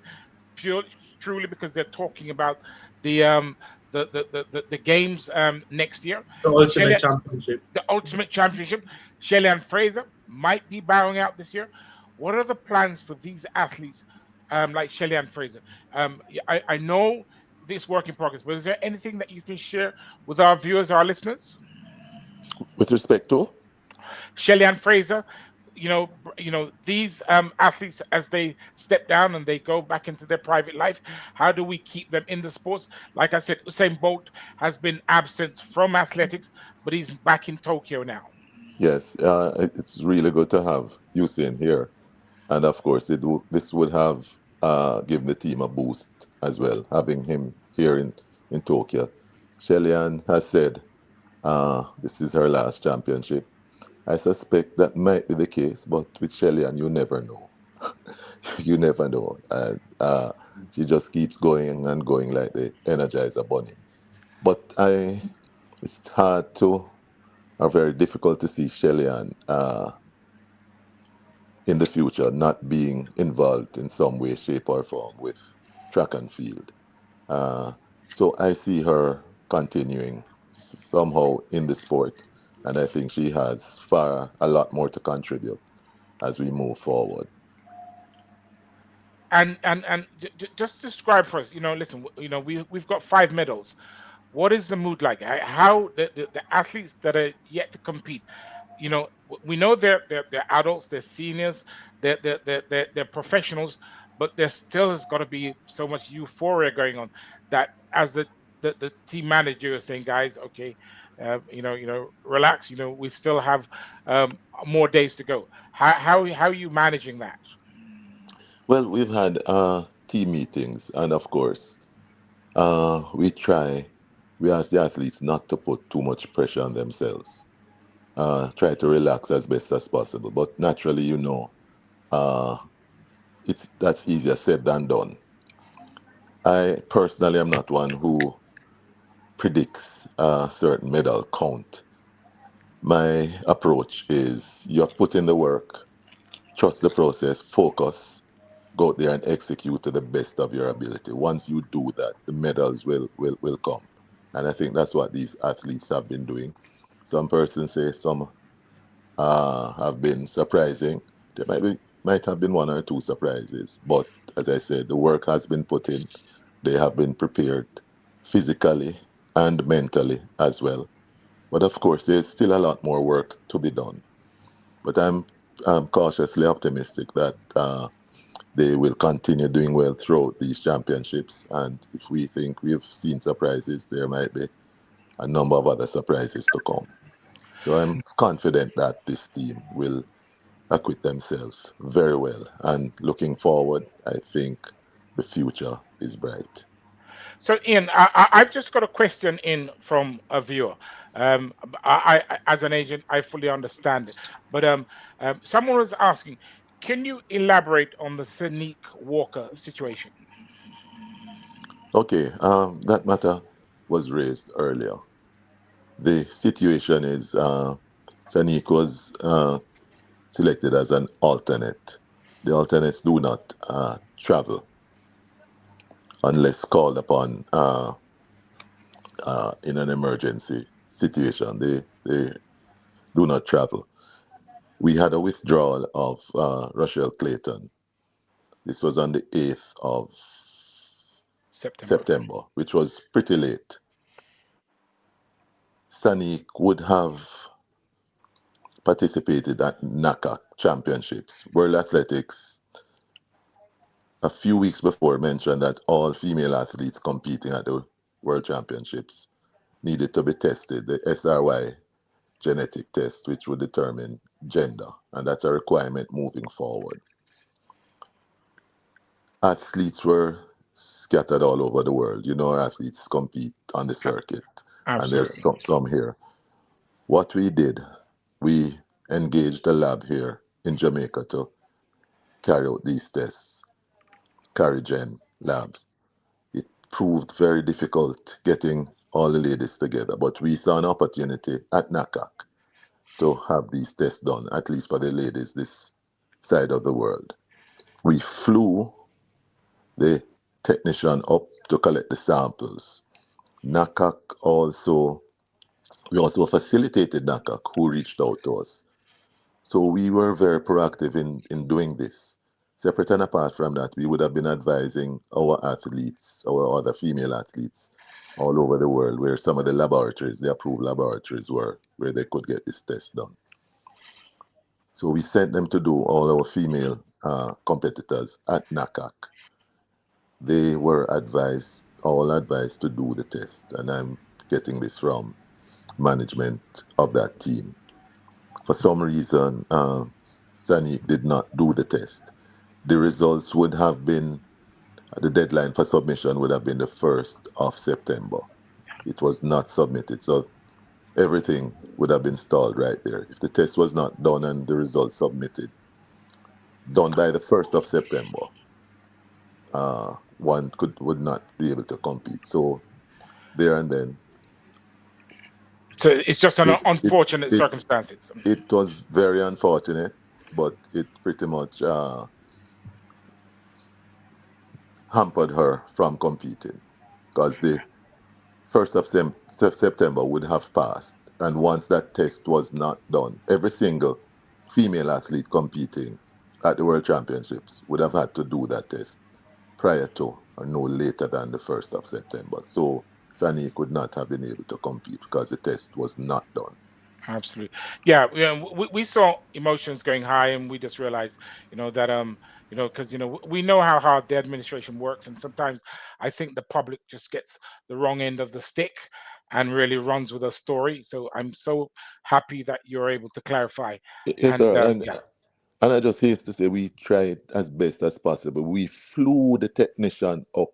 Speaker 4: purely truly because they're talking about the the games next year.
Speaker 12: The Ultimate
Speaker 4: Shelley,
Speaker 12: Championship.
Speaker 4: the Ultimate Championship. Shelley and Fraser might be bowing out this year. What are the plans for these athletes, like Shelley and Fraser? I know this work in progress, but is there anything that you can share with our viewers, our listeners?
Speaker 6: With respect to?
Speaker 4: Shelly-Ann Fraser, these athletes as they step down and they go back into their private life, how do we keep them in the sports? Like I said, Usain Bolt has been absent from athletics, but he's back in Tokyo now.
Speaker 6: Yes, it's really good to have Usain here. And of course, this would have given the team a boost as well, having him here in Tokyo. Shelly-Ann has said this is her last championship. I suspect that might be the case, but with Shelly-Ann, you never know. You never know. And she just keeps going and going like the Energizer Bunny. But it's hard to, or very difficult to see Shelly-Ann in the future not being involved in some way, shape, or form with track and field. Uh, so I see her continuing somehow in the sport, and I think she has a lot more to contribute as we move forward.
Speaker 4: And just describe for us. Listen. We've got 5 medals. What is the mood like? How the athletes that are yet to compete? We know they're adults, they're seniors, they're professionals, but there still has got to be so much euphoria going on that as the team manager is saying, guys, okay, relax. We still have more days to go. How are you managing that?
Speaker 6: Well, we've had team meetings, and of course, we ask the athletes not to put too much pressure on themselves. Try to relax as best as possible. But naturally, uh, that's easier said than done. I personally am not one who predicts a certain medal count. My approach is you have put in the work, trust the process, focus, go out there and execute to the best of your ability. Once you do that, the medals will come. And I think that's what these athletes have been doing. Some persons say some have been surprising. There might have been one or two surprises, but as I said, the work has been put in. They have been prepared physically and mentally as well. But of course, there's still a lot more work to be done. But I'm cautiously optimistic that they will continue doing well throughout these championships. And if we think we've seen surprises, there might be a number of other surprises to come. So I'm confident that this team will acquit themselves very well. And looking forward, I think the future is bright.
Speaker 4: So, Ian, I've just got a question in from a viewer. As an agent, I fully understand it, but someone was asking, can you elaborate on the Sanique Walker situation?
Speaker 6: Okay, that matter was raised earlier. The situation is Sanique was selected as an alternate. The alternates do not travel unless called upon in an emergency situation. They do not travel. We had a withdrawal of Rochelle Clayton. This was on the 8th of September, which was pretty late. Sanique would have participated at NACA Championships. World Athletics, a few weeks before, mentioned that all female athletes competing at the World Championships needed to be tested, the SRY genetic test, which would determine gender, and that's a requirement moving forward. Athletes were scattered all over the world. Our athletes compete on the circuit, and there's some here. What we did, we engaged a lab here in Jamaica to carry out these tests, CariGen labs. It proved very difficult getting all the ladies together, but we saw an opportunity at NACAC to have these tests done, at least for the ladies this side of the world. We flew the technician up to collect the samples. NACAC we also facilitated NACAC, who reached out to us. So we were very proactive in doing this. Separate and apart from that, we would have been advising our athletes, our other female athletes, all over the world, where some of the laboratories, the approved laboratories were, where they could get this test done. So we sent them to do all our female competitors at NACAC. They were all advised to do the test, and I'm getting this from management of that team. For some reason, Sanique did not do the test. The results would have been, the deadline for submission would have been the 1st of September. It was not submitted, so everything would have been stalled right there. If the test was not done and the results submitted, done by the 1st of September, one would not be able to compete. So there and then,
Speaker 4: So it's just an
Speaker 6: it it
Speaker 4: unfortunate
Speaker 6: it
Speaker 4: circumstances.
Speaker 6: it was very unfortunate, but it pretty much hampered her from competing because the 1st of September would have passed, and once that test was not done, every single female athlete competing at the World Championships would have had to do that test prior to or no later than the 1st of September. So Sani could not have been able to compete because the test was not done.
Speaker 4: Absolutely. Yeah, we saw emotions going high, and we just realized, that because we know how hard the administration works, and sometimes I think the public just gets the wrong end of the stick and really runs with a story. So I'm so happy that you're able to clarify.
Speaker 6: Yes,
Speaker 4: And
Speaker 6: sir.
Speaker 4: yeah,
Speaker 6: And I just hate to say we tried as best as possible. We flew the technician up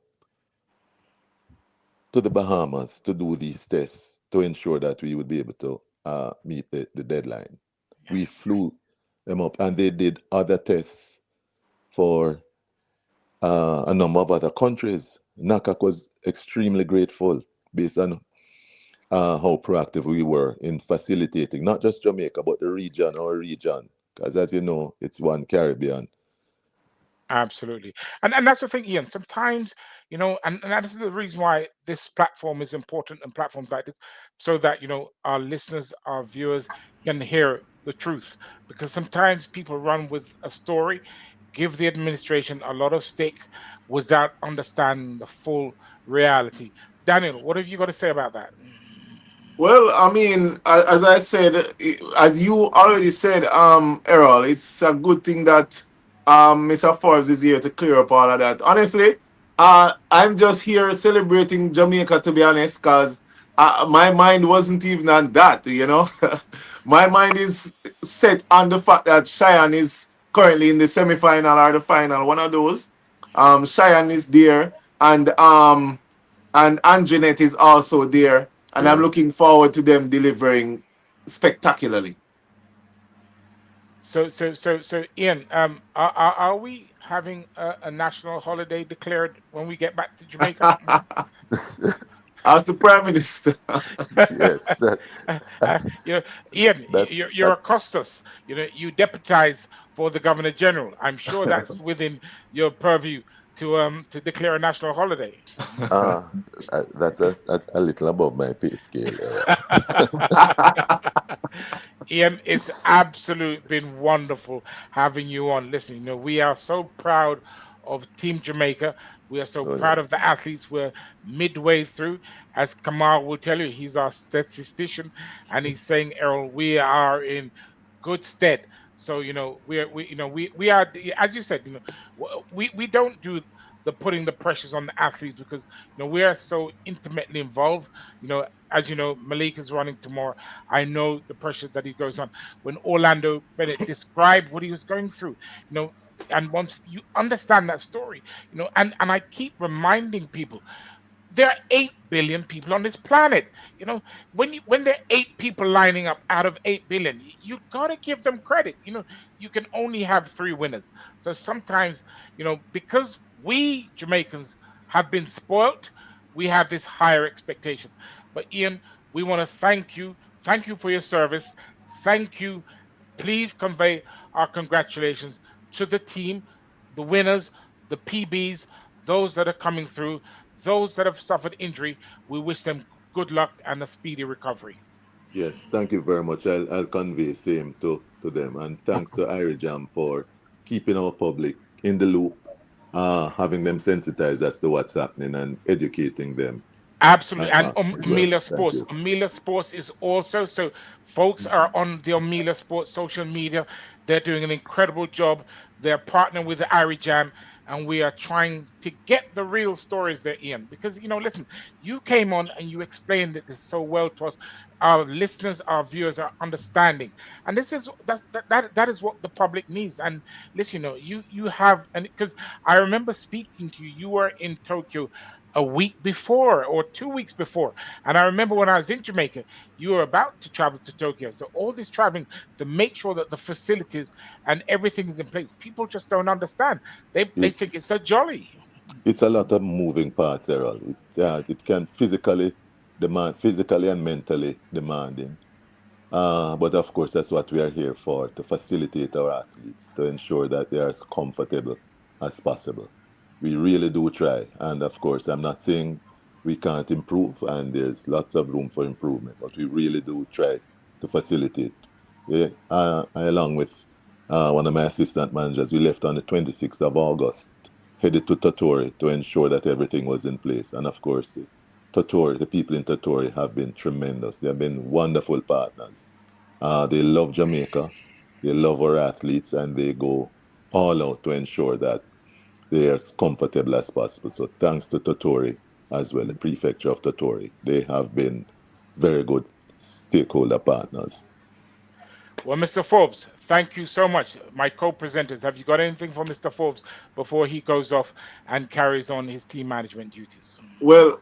Speaker 6: to the Bahamas to do these tests to ensure that we would be able to meet the deadline. We flew them up, and they did other tests for a number of other countries. NACAC was extremely grateful based on how proactive we were in facilitating not just Jamaica, but the region, our region. Because as you know, it's one Caribbean.
Speaker 4: absolutely. And that's the thing, Ian. Sometimes, and that is the reason why this platform is important, and platforms like this, so that, our listeners, our viewers can hear the truth. Because sometimes people run with a story, give the administration a lot of stick without understanding the full reality. Daniel, what have you got to say about that?
Speaker 11: Well, I mean, as I said, as you already said, Errol, it's a good thing that Mr. Forbes is here to clear up all of that. Honestly, I'm just here celebrating Jamaica, to be honest, because my mind wasn't even on that, you know. My mind is set on the fact that Cheyenne is currently in the semi-final or the final, one of those. Cheyenne is there, and Anjanette is also there, and I'm
Speaker 6: Yeah.
Speaker 11: looking forward to them delivering spectacularly.
Speaker 4: So, Ian, are we having a national holiday declared when we get back to Jamaica?
Speaker 11: As the Prime Minister.
Speaker 6: Yes,
Speaker 4: you know, Ian, you're a
Speaker 6: that's
Speaker 4: Costas. You deputize for the Governor General. I'm sure that's within your purview to declare a national holiday.
Speaker 6: uh, that's a little above my pay scale, Errol.
Speaker 4: Ian, it's absolute been wonderful having you on. Listen, we are so proud of Team Jamaica. We are so
Speaker 6: Oh
Speaker 4: proud of
Speaker 6: yes,
Speaker 4: the athletes. We're midway through. As Kamal will tell you, he's our statistician, and he's saying, Errol, we are in good stead. So we are, as you said, we don't do the putting the pressures on the athletes, because we are so intimately involved. As you know, Malik is running tomorrow. I know the pressure that he goes on. When Orlando Bennett described what he was going through, you know, and once you understand that story, and I keep reminding people, there are 8 billion people on this planet. When there are 8 people lining up out of 8 billion, you gotta give them credit. You can only have three winners. So sometimes, because we Jamaicans have been spoilt, we have this higher expectation. But Ian, we want to thank you. Thank you for your service. Thank you. Please convey our congratulations to the team, the winners, the PBs, those that are coming through, those that have suffered injury. We wish them good luck and a speedy recovery.
Speaker 6: yes. Thank you very much. I'll convey same to them, and thanks to Irie Jam for keeping our public in the loop, having them sensitized as to what's happening and educating them.
Speaker 4: Absolutely. And
Speaker 6: as well.
Speaker 4: Amelia
Speaker 6: Thank
Speaker 4: Sports.
Speaker 6: you.
Speaker 4: Amelia Sports is also, so folks are on the Amelia Sports social media. They're doing an incredible job. They're partnering with the Irie Jam, and we are trying to get the real stories there, Ian. Because, listen, you came on and you explained it so well to us. Our listeners, our viewers are understanding. And that is what the public needs. And listen, you have, and because I remember speaking to you, you were in Tokyo a week before or 2 weeks before. And I remember when I was in Jamaica, you were about to travel to Tokyo. So all this traveling to make sure that the facilities and everything is in place, people just don't understand. They
Speaker 6: It,
Speaker 4: think it's so jolly.
Speaker 6: it's a lot of moving parts, Errol. It can physically and mentally demanding. But of course, that's what we are here for, to facilitate our athletes, to ensure that they are as comfortable as possible. We really do try. And of course, I'm not saying we can't improve, and there's lots of room for improvement, but we really do try to facilitate. Yeah, along with one of my assistant managers, we left on the 26th of August, headed to Totori to ensure that everything was in place. And of course, the people in Totori have been tremendous. They have been wonderful partners. They love Jamaica, they love our athletes, and they go all out to ensure that they are as comfortable as possible. So thanks to Totori as well, the prefecture of Totori. They have been very good stakeholder partners.
Speaker 4: Well, Mr. Forbes, thank you so much. My co-presenters, have you got anything for Mr. Forbes before he goes off and carries on his team management duties?
Speaker 11: Well,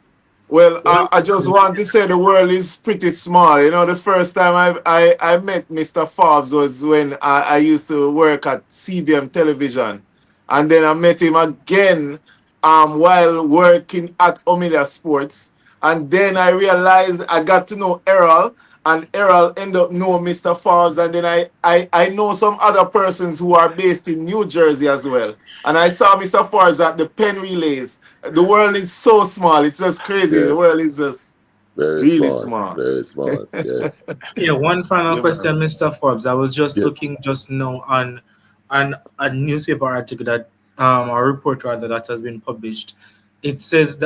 Speaker 12: Well,
Speaker 11: I just want to say the world is pretty small. You know, the first time I met Mr. Forbes was when I used to work at CVM Television. And then I met him again while working at Omilia Sports. And then I realized I got to know Errol, and Errol ended up knowing Mr. Forbes. And then I know some other persons who are based in New Jersey as well. And I saw Mr. Forbes at the Penn Relays. The world is so small. It's just crazy. The
Speaker 6: Yes,
Speaker 11: world is just
Speaker 6: very
Speaker 11: really
Speaker 6: small,
Speaker 11: small.
Speaker 6: very small. Yes,
Speaker 12: yeah, one final
Speaker 4: Yeah,
Speaker 12: question, Mr. Forbes. I was just
Speaker 6: yes.
Speaker 12: looking just now on a newspaper article that a report rather that has been published. It says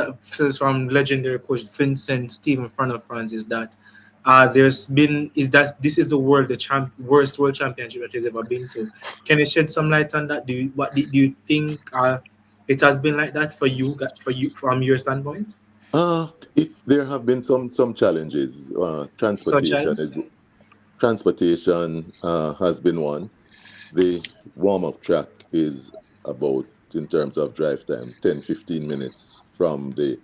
Speaker 12: from legendary coach Vincent Stephen Front of France is that there's been is that this is the worst world championship that he's ever been to. Can you shed some light on that? Do you think it has been like that for you from your standpoint?
Speaker 6: There have been some challenges.
Speaker 12: Such as
Speaker 6: Transportation has been one. The warm-up track is about, in terms of drive time, 10-15 minutes from the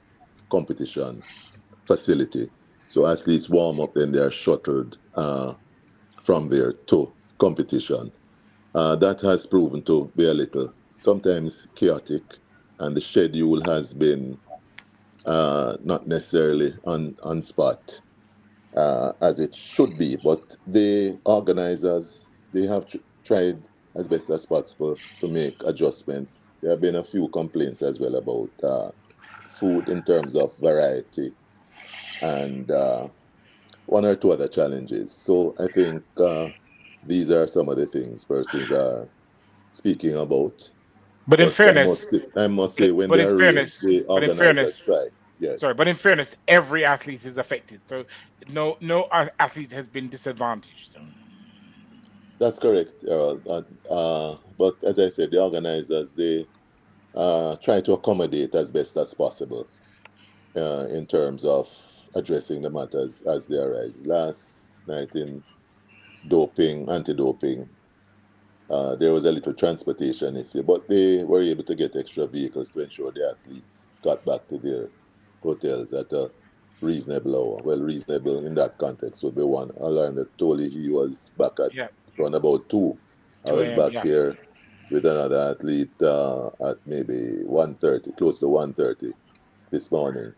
Speaker 6: competition facility. So athletes warm up, then they are shuttled from there to competition. That has proven to be a little, sometimes chaotic, and the schedule has been not necessarily on spot as it should be. But the organizers, they have tried as best as possible to make adjustments. There have been a few complaints as well about food in terms of variety and one or two other challenges. So I think these are some of the things persons are speaking about.
Speaker 4: but in
Speaker 6: But
Speaker 4: fairness,
Speaker 6: I must say, when
Speaker 4: but
Speaker 6: they
Speaker 4: in
Speaker 6: are raised,
Speaker 4: fairness,
Speaker 6: the
Speaker 4: but in
Speaker 6: organizers
Speaker 4: fairness,
Speaker 6: try.
Speaker 4: sorry,
Speaker 6: Yes,
Speaker 4: but in fairness, every athlete is affected. So no athlete has been disadvantaged. So,
Speaker 6: that's correct, Errol. But as I said, the organizers, they try to accommodate as best as possible in terms of addressing the matters as they arise. Last night in anti-doping, there was a little transportation issue, but they were able to get extra vehicles to ensure the athletes got back to their hotels at a reasonable hour. Well, reasonable in that context would be one. Orlando told he was back at
Speaker 4: yeah,
Speaker 6: around about 2. I
Speaker 4: 2
Speaker 6: was
Speaker 4: a.m.
Speaker 6: back
Speaker 4: Yeah,
Speaker 6: here with another athlete at maybe 1:30, close to 1:30 this morning.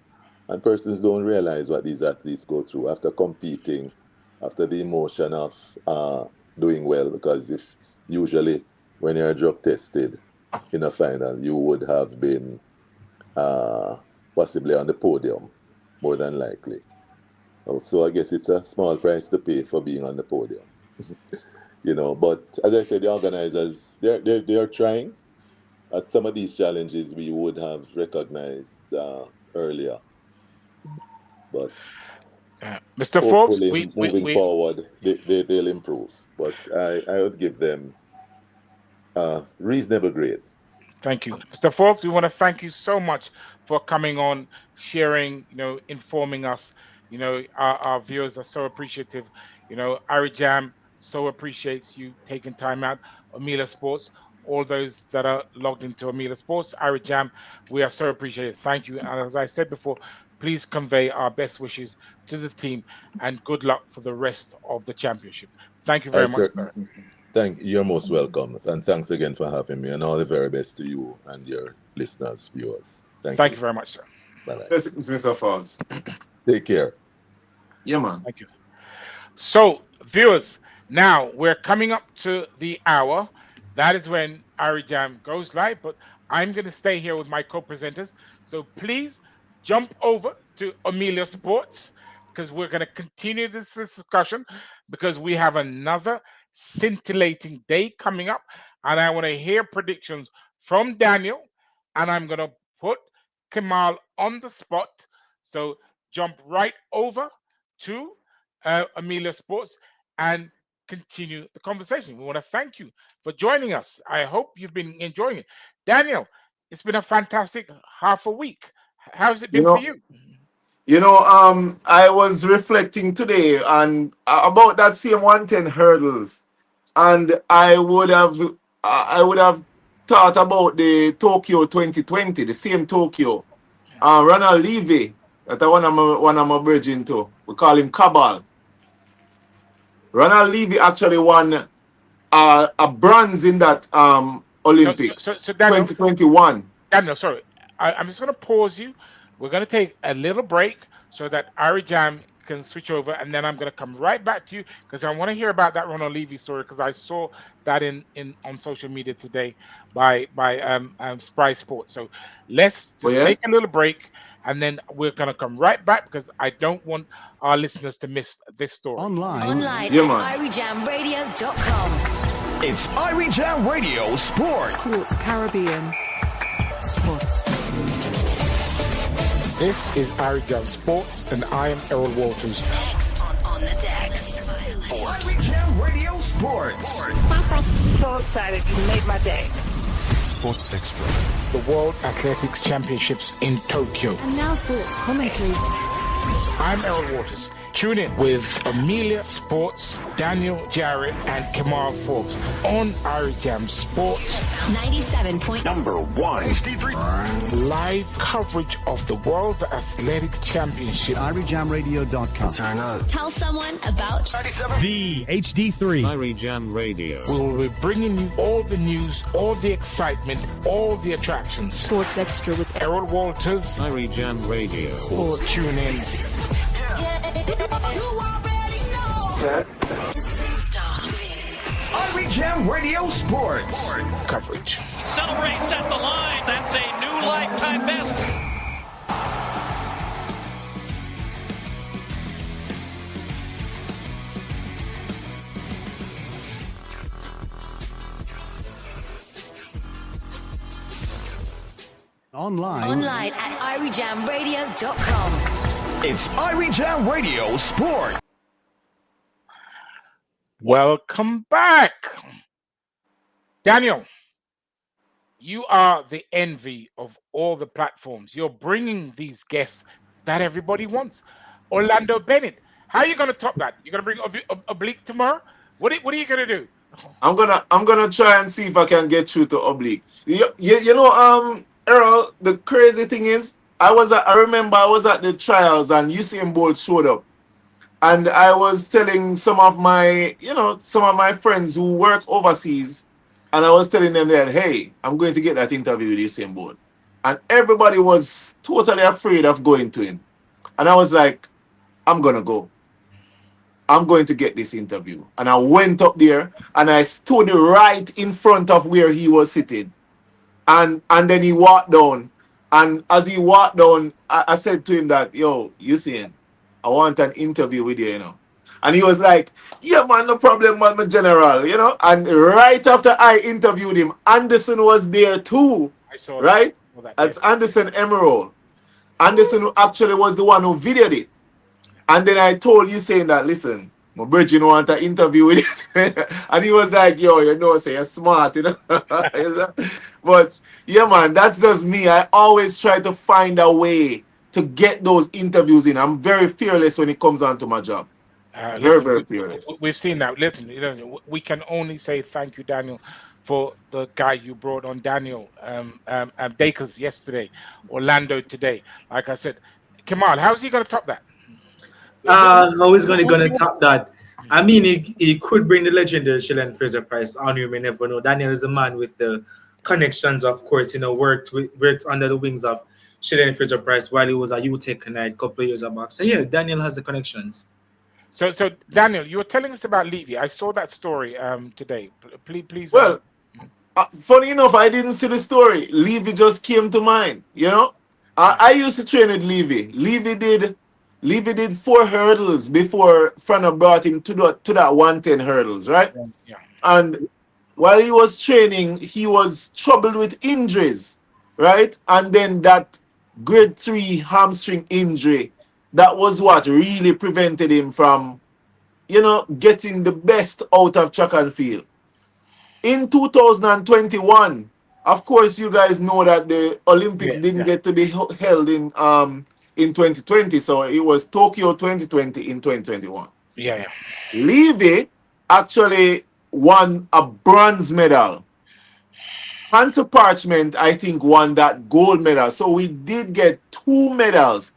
Speaker 6: And persons don't realize what these athletes go through after competing, after the emotion of doing well. Because if usually when you're drug tested in a final, you would have been uh, possibly on the podium, more than likely. So I guess it's a small price to pay for being on the podium. But as I said, the organizers, they're trying. At some of these challenges, we would have recognized earlier. But
Speaker 4: Mr. Forbes,
Speaker 6: hopefully, moving forward, they'll improve. But I would give them reasonable grade.
Speaker 4: Thank you. Mr. Forbes, we want to thank you so much for coming on, sharing, informing us. Our viewers are so appreciative. Irie Jam so appreciates you taking time out. Amelia Sports, all those that are logged into Amelia Sports, Irie Jam, we are so appreciative. Thank you. And as I said before, please convey our best wishes to the team and good luck for the rest of the championship. Thank you
Speaker 6: I
Speaker 4: very much,
Speaker 6: cer-
Speaker 4: sir.
Speaker 6: You're most welcome. And thanks again for having me. And all the very best to you and your listeners, viewers.
Speaker 4: Thank you very much, sir.
Speaker 6: Bye-bye.
Speaker 11: Blessings, Mr. Forbes.
Speaker 6: Take care.
Speaker 11: Yeah, man.
Speaker 4: Thank you. So, viewers, now we're coming up to the hour. That is when Irie Jam goes live, but I'm going to stay here with my co-presenters. So please jump over to Amelia Sports because we're going to continue this discussion because we have another scintillating day coming up, and I want to hear predictions from Daniel, and I'm going to put Kamal on the spot. So jump right over to Amelia Sports and continue the conversation. We want to thank you for joining us. I hope you've been enjoying it. Daniel, it's been a fantastic half a week. How's it been for you?
Speaker 11: I was reflecting today on about that same 110 hurdles, and I would have thought about the Tokyo 2020, the same Tokyo. Ronald Levy, that one of my bridging to. We call him Cabal. Ronald Levy actually won a bronze in that Olympics,
Speaker 4: So Daniel,
Speaker 11: 2021.
Speaker 4: Daniel, sorry. I'm just going to pause you. We're going to take a little break so that Irie Jam can switch over, and then I'm going to come right back to you because I want to hear about that Ronald Levy story because I saw that on social media today by Spry Sports. So let's just take a little break, and then we're going to come right back because I don't want our listeners to miss this story.
Speaker 1: Online at IrieJamRadio.com.
Speaker 2: It's Irie Jam Radio Sports.
Speaker 3: Sports Caribbean. Sports.
Speaker 4: This is Irie Jam Sports, and I am Errol Walters.
Speaker 1: Next on the decks.
Speaker 2: Irie Jam Radio Sports.
Speaker 5: So excited. You made my day.
Speaker 2: Sports Extra.
Speaker 4: The World Athletics Championships in Tokyo.
Speaker 3: And now sports commentary.
Speaker 4: I'm Errol Waters. Tune in with Amelia Sports, Daniel Jarrett, and Kamal Forbes on Irie Jam Sports.
Speaker 1: 97 point.
Speaker 2: Number 1.
Speaker 4: Live coverage of the World Athletics Championship.
Speaker 13: IrieJamRadio.com.
Speaker 2: Turn up.
Speaker 1: Tell someone about
Speaker 2: 97.
Speaker 13: The HD3.
Speaker 8: Irie Jam Radio.
Speaker 4: We will be bringing you all the news, all the excitement, all the attractions.
Speaker 3: Sports Extra with
Speaker 4: Errol Walters.
Speaker 8: Irie Jam Radio.
Speaker 3: Sports.
Speaker 4: Tune in.
Speaker 2: Irie Jam Radio Sports.
Speaker 4: Coverage.
Speaker 9: Celebrates at the line. That's a new lifetime best.
Speaker 1: online at IrieJamRadio.com.
Speaker 2: It's Irie Jam Radio Sports.
Speaker 4: Welcome back. Daniel, you are the envy of all the platforms. You're bringing these guests that everybody wants. Orlando Bennett, how are you going to top that? You're going to bring Oblique tomorrow? What are you going to do?
Speaker 11: I'm gonna try and see if I can get through to Oblique. Earl, the crazy thing is, I remember I was at the trials and Usain Bolt showed up. And I was telling some of my friends who work overseas, and I was telling them that, hey, I'm going to get that interview with Usain Bolt. And everybody was totally afraid of going to him. And I was like, I'm going to go. I'm going to get this interview. And I went up there and I stood right in front of where he was sitting. And then he walked down. And as he walked down, I said to him that, yo, Usain, I want an interview with you, And he was like, yeah, man, no problem, man, my general, And right after I interviewed him, Anderson was there too.
Speaker 4: I saw
Speaker 11: right?
Speaker 4: that.
Speaker 11: That's Anderson Emerald. Anderson actually was the one who videoed it. And then I told you saying that, listen, my brethren want an interview with it. And he was like, yo, you know, say you're smart, you know. But yeah, man, that's just me. I always try to find a way to get those interviews in. I'm very fearless when it comes on to my job. Very,
Speaker 4: Listen,
Speaker 11: very fearless.
Speaker 4: we've seen that. Listen, we can only say thank you, Daniel, for the guy you brought on, Daniel Dakers yesterday, Orlando today. Like I said, Kamal, how's he going to top that?
Speaker 12: How is gonna top that? I mean, he could bring the legendary Sheldon Fraser Price on. You may never know. Daniel is a man with the connections, of course. You know, worked under the wings of Sheldon Fraser Price while he was at UTech a couple of years back. So yeah, Daniel has the connections.
Speaker 4: So Daniel, you were telling us about Levy. I saw that story today. Please.
Speaker 11: Well, funny enough, I didn't see the story. Levy just came to mind. You know, I used to train with Levy. Levy did 4 hurdles before Frana brought him to that 110 hurdles, right?
Speaker 4: Yeah.
Speaker 11: And while he was training, he was troubled with injuries, right? And then that grade 3 hamstring injury, that was what really prevented him from, getting the best out of track and field. In 2021, of course, you guys know that the Olympics didn't get to be held in 2020, so it was Tokyo 2020 in 2021.
Speaker 4: Yeah.
Speaker 11: Levy actually won a bronze medal. Hansa Parchment, I think, won that gold medal. So we did get 2 medals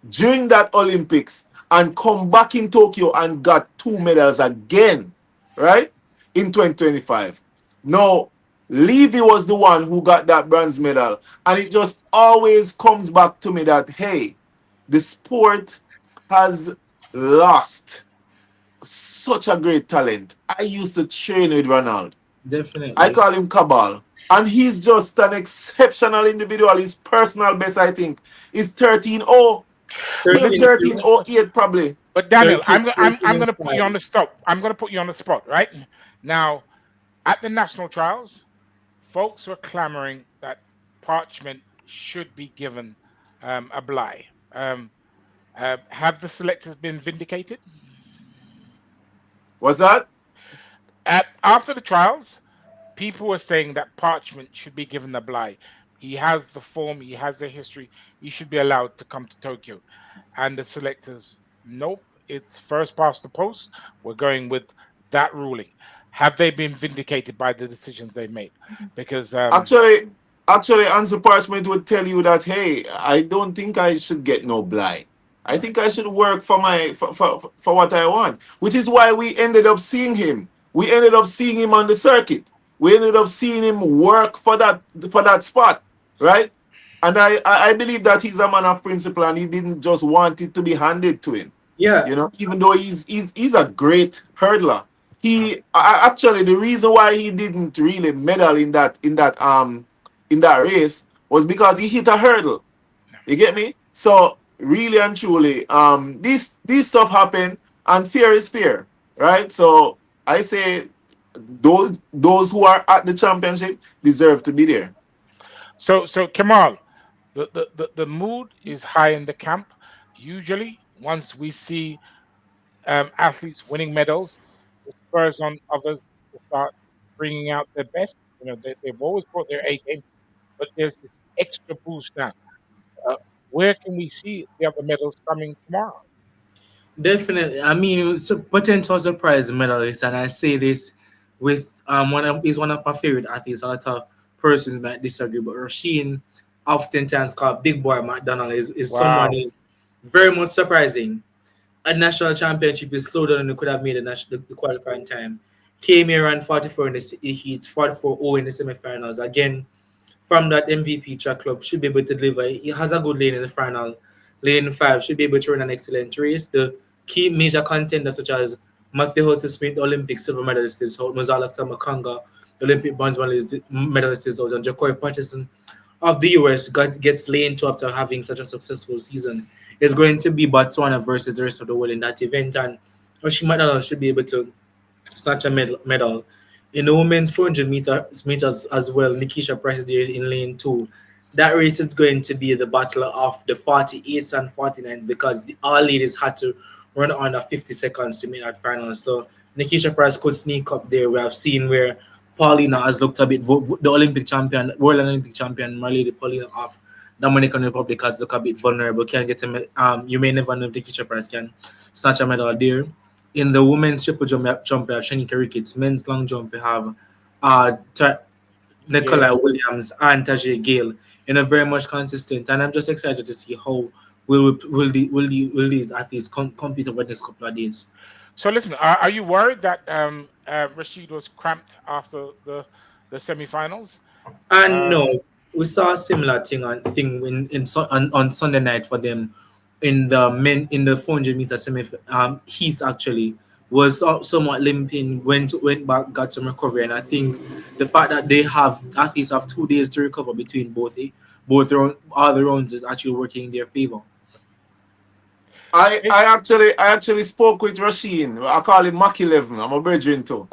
Speaker 11: during that Olympics and come back in Tokyo and got 2 medals again, right? In 2025. Now, Levy was the one who got that bronze medal. And it just always comes back to me that, hey, the sport has lost such a great talent. I used to train with Ronald.
Speaker 12: Definitely.
Speaker 11: I call him Cabal. And he's just an exceptional individual. His personal best, I think, is 13-0. 13-08 probably.
Speaker 4: But Daniel, I'm going to put you on the spot. I'm going to put you on the spot, right? Now, at the national trials, folks were clamoring that Parchment should be given a bly. Have the selectors been vindicated?
Speaker 11: What's that?
Speaker 4: After the trials, people were saying that Parchment should be given a bly. He has the form, he has the history, he should be allowed to come to Tokyo. And the selectors, nope, it's first past the post. We're going with that ruling. Have they been vindicated by the decisions they made? Because
Speaker 11: actually, Hansa Parchment would tell you that, hey, I don't think I should get no bly. I think I should work for what I want, which is why we ended up seeing him. We ended up seeing him on the circuit. We ended up seeing him work for that spot, right? And I believe that he's a man of principle, and he didn't just want it to be handed to him.
Speaker 12: Yeah,
Speaker 11: even though he's a great hurdler. Actually, the reason why he didn't really medal in that race was because he hit a hurdle. You get me? So really and truly, this stuff happen, and fear is fear, right? So I say those who are at the championship deserve to be there.
Speaker 4: So Kamal, the mood is high in the camp. Usually, once we see athletes winning medals, the spurs on others to start bringing out their best. They've always brought their A game, but there's this extra boost now. Where can we see the other medals coming tomorrow?
Speaker 12: Definitely. I mean, it's a potential surprise medalist, and I say this with he's one of my favorite athletes. A lot of persons might disagree, but Rasheen, oftentimes called Big Boy McDonald, is someone who is very much surprising. A national championship is slower than he could have made the qualifying time. Came here and 44 in the heats, 44-0 in the semifinals. Again, from that MVP track club, should be able to deliver. He has a good lane in the final. Lane 5 should be able to run an excellent race. The key major contenders such as Matthew Hulton Smith, Olympic silver medalist, is out. Mazala Samakanga, Olympic bronze medalist, is out. And Jacoy Patterson of the US gets lane 2 after having such a successful season. It's going to be Botswana versus the rest of the world in that event. And Oshie McDonald should be able to snatch a medal. In the women's 400 meters as well, Nikisha Price is there in lane 2. that race is going to be the battle of the 48s and 49s because all ladies had to run under 50 seconds to make that final. So Nikisha Price could sneak up there. We have seen where Paulina has looked a bit, the Olympic champion, World Olympic champion, my lady Paulina of Dominican Republic has looked a bit vulnerable. Can't get you may never know if Nikisha Price can snatch a medal there. In the women's triple jump, we have Sanique Walker. Men's long jump, we have uh, Nicola Williams and Tajay Gale, very much consistent. And I'm just excited to see how will these athletes compete over the next couple of days.
Speaker 4: So listen, are you worried that Rashid was cramped after the semi-finals?
Speaker 12: No, we saw a similar thing on Sunday night for them in the 400-meter semi heats actually was somewhat limping, went back, got some recovery, and I think the fact that athletes have 2 days to recover between both all the rounds is actually working in their favor.
Speaker 11: I actually spoke with Rasheen. I call him Mac 11. I'm a brethren too.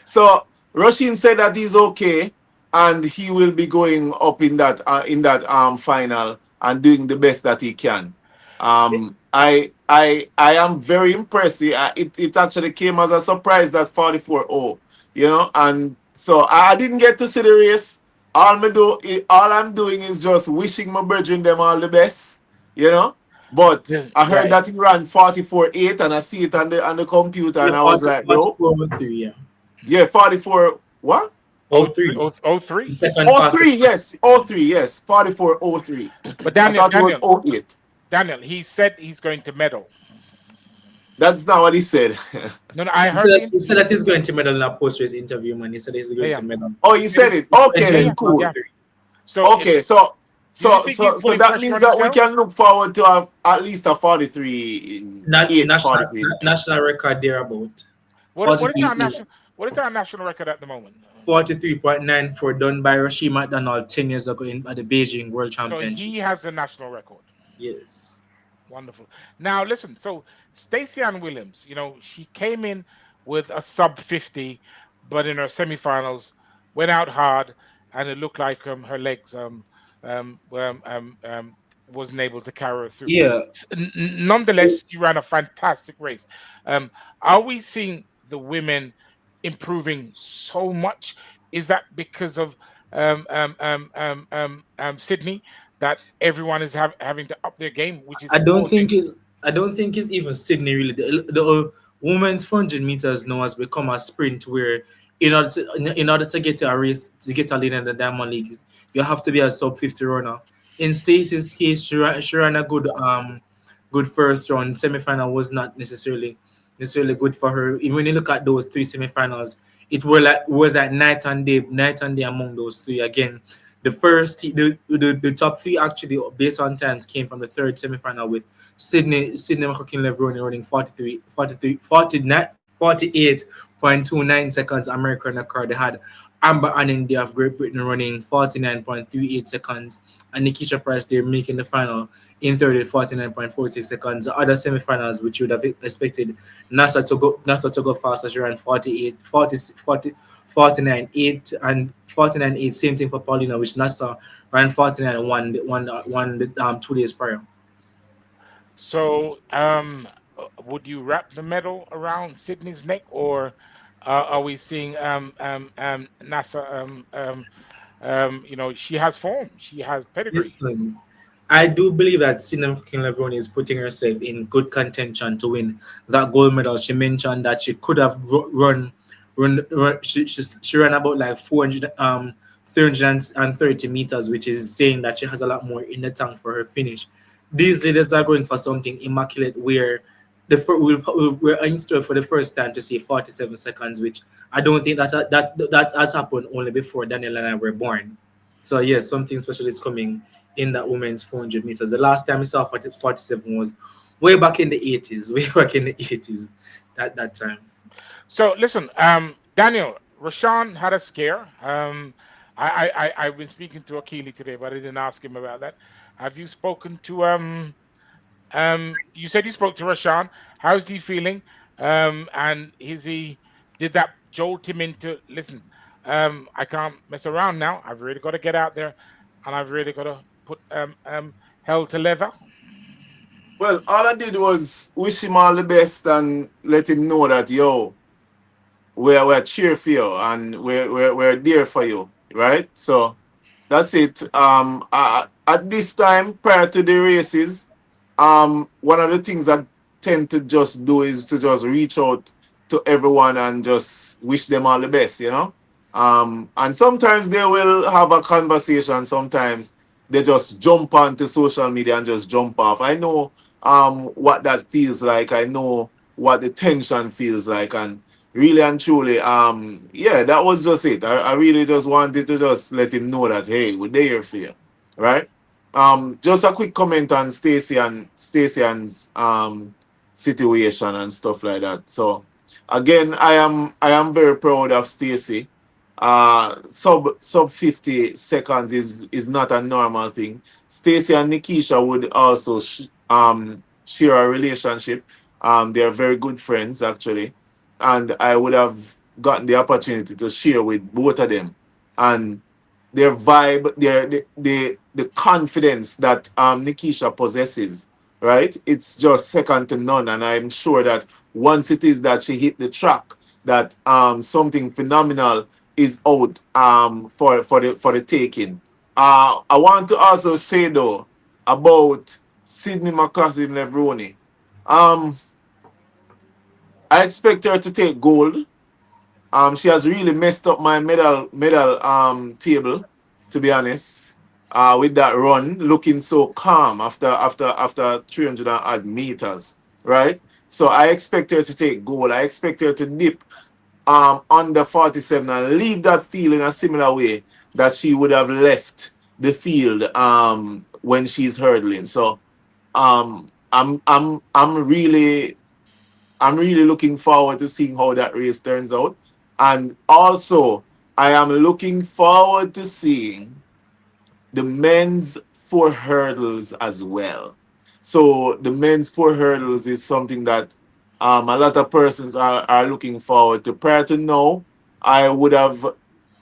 Speaker 11: So Rasheen said that he's okay and he will be going up in that final and doing the best that he can. I am very impressed. It actually came as a surprise that 44-0, and so I didn't get to see the race. All I'm doing is just wishing my brethren them all the best, But I heard that he ran 44.8 and I see it on the computer and I was like, bro.
Speaker 12: 44.3, yeah.
Speaker 11: Yeah, 44 what?
Speaker 12: 03.
Speaker 4: 03?
Speaker 11: 03, yes. 03, yes. 44.03.
Speaker 4: But Daniel,
Speaker 11: I thought it was 08.
Speaker 4: Daniel, he said he's going to medal.
Speaker 11: That's not what he said.
Speaker 4: No, I heard
Speaker 12: he said that he's going to medal in a post-race interview, man. He said he's going to medal.
Speaker 11: Oh, he said it. Okay, then cool.
Speaker 4: Yeah.
Speaker 11: So that means that we can look forward to at least a 43
Speaker 12: national record thereabout.
Speaker 4: What is our national record at the moment?
Speaker 12: 43.94 done by Rashid McDonald 10 years ago at the Beijing World Championship.
Speaker 4: So he has the national record.
Speaker 12: Yes.
Speaker 4: Wonderful. Now listen, so Stacey Ann Williams, she came in with a sub 50, but in her semifinals went out hard, and it looked like her legs wasn't able to carry her through.
Speaker 12: Yeah.
Speaker 4: Nonetheless, she ran a fantastic race. Are we seeing the women improving so much? Is that because of Sydney that everyone is having to up their game? Which is
Speaker 12: I don't think it's even Sydney really. The women's 400 meters now has become a sprint where in order to get to a race, to get a lead in the Diamond League, you have to be a sub 50 runner. In Stacey's case, she ran a good first round. Semifinal was not necessarily good for her. Even when you look at those 3 semifinals, it was like night and day among those 3. Again, the top 3 actually based on times came from the 3rd semifinal with Sydney McCoquin-Levrone running 48.29 seconds American record. They had Amber Anindi of Great Britain running 49.38 seconds, and Nikisha Price there making the final in 30 at 49.40 seconds. The other semifinals, which you would have expected NASA to go faster, she ran 49.8 and 49.8. Same thing for Paulina, which NASA ran 49.1 2 days prior.
Speaker 4: So, would you wrap the medal around Sydney's neck, or are we seeing NASA? She has form, she has pedigree.
Speaker 12: Listen, I do believe that Sydney McCoquin-Levrone is putting herself in good contention to win that gold medal. She mentioned that she could have run. She ran about like 330 meters, which is saying that she has a lot more in the tank for her finish. These ladies are going for something immaculate where we're in store for the first time to see 47 seconds, which I don't think that has happened only before Daniel and I were born. So yes, something special is coming in that women's 400 meters. The last time we saw 47 was way back in the 80s. That time.
Speaker 4: So listen, Daniel, Rashawn had a scare. I've been speaking to Akili today, but I didn't ask him about that. Have you spoken to you said you spoke to Rashawn. How's he feeling? And did that jolt him into listen? I can't mess around now. I've really got to get out there and I've really got to put hell to leather.
Speaker 11: Well, all I did was wish him all the best and let him know that, yo, we're cheer for you and we're there for you, right? So that's it. At this time, prior to the races, one of the things I tend to just do is to just reach out to everyone and just wish them all the best, you know. And sometimes they will have a conversation. Sometimes they just jump onto social media and just jump off. I know what that feels like. I know what the tension feels like, and really and truly, yeah, that was just it. I really just wanted to just let him know that, hey, we're there for you, right? Just a quick comment on Stacey and situation and stuff like that. So again, I am very proud of Stacey. Sub 50 seconds is not a normal thing. Stacey and Nikisha would also share a relationship. They are very good friends actually, and I would have gotten the opportunity to share with both of them, and their vibe, the confidence that Nikisha possesses, right? It's just second to none, and I'm sure that once it is that she hit the track, that something phenomenal is out for the taking. I want to also say though about Sydney McCaslin-Levroni. Um, I expect her to take gold. She has really messed up my medal table, to be honest. With that run, looking so calm after 300 and odd meters, right? So I expect her to take gold. I expect her to dip under 47 and leave that field in a similar way that she would have left the field when she's hurdling. So I'm really looking forward to seeing how that race turns out. And also, I am looking forward to seeing the men's 4 hurdles as well. So the men's 4 hurdles is something that a lot of persons are looking forward to. Prior to now, I would have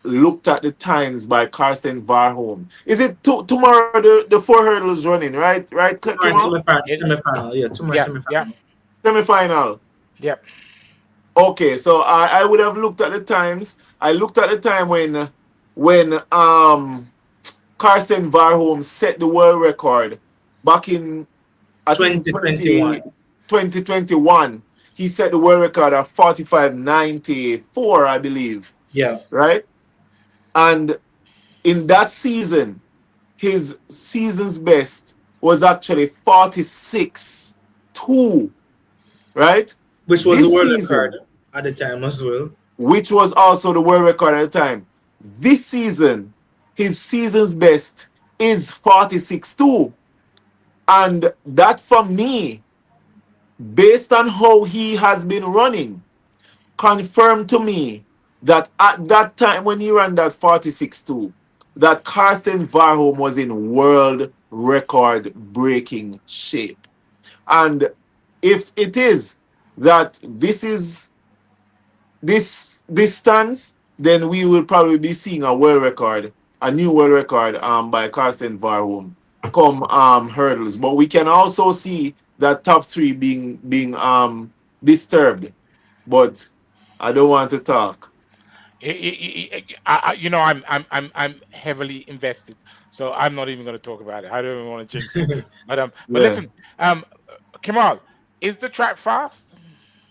Speaker 11: looked at the times by Karsten Varholm. Is it tomorrow the 4 hurdles running, right? Right, Kamal?
Speaker 12: Semi-final, yeah, tomorrow semi-final.
Speaker 11: Semi-final.
Speaker 4: Yep.
Speaker 11: Okay, so I would have looked at the times. I looked at the time when Karsten Varholm set the world record back in I think 2021. He set the world record at 45.94, I believe.
Speaker 12: Yeah.
Speaker 11: Right? And in that season, his season's best was actually 46.2, right?
Speaker 12: Which was the world record at the time as well.
Speaker 11: Which was also the world record at the time. This season, his season's best is 46.2. And that for me, based on how he has been running, confirmed to me that at that time when he ran that 46.2, that Karsten Varholm was in world record breaking shape. And if it is that this stands, then we will probably be seeing a world record, a new world record by Karsten Varholm come hurdles. But we can also see that top 3 being disturbed. But I don't want to talk.
Speaker 4: I'm heavily invested, so I'm not even going to talk about it. I don't even want to jinx it. But listen, Kamal, is the track fast?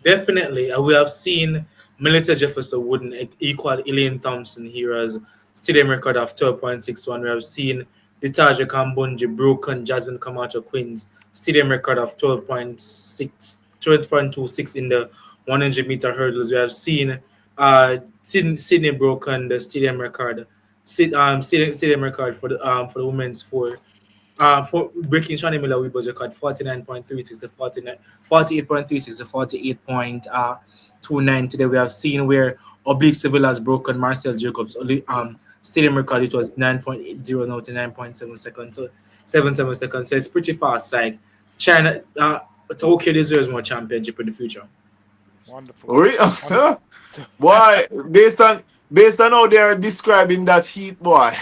Speaker 12: Definitely. We have seen Melissa Jefferson Wooden equal Elaine Thompson here as stadium record of 12.61. We have seen Ditaja Kambunji broken Jasmine Camacho Queens stadium record of 12.26 in the 100-meter hurdles. We have seen Sydney broken the stadium record, stadium record for the women's 4. For breaking Shani Miller-Weber's record, 49.36 to 48.36 to 48.29. Today we have seen where Oblique Seville has broken Marcel Jacobs' stadium record. It was 9.80 now to 9.7 seconds, so 7 seconds. So it's pretty fast. Like China, Tokyo deserves more championship in the future.
Speaker 4: Wonderful.
Speaker 11: Boy, based based on how they are describing that heat, boy.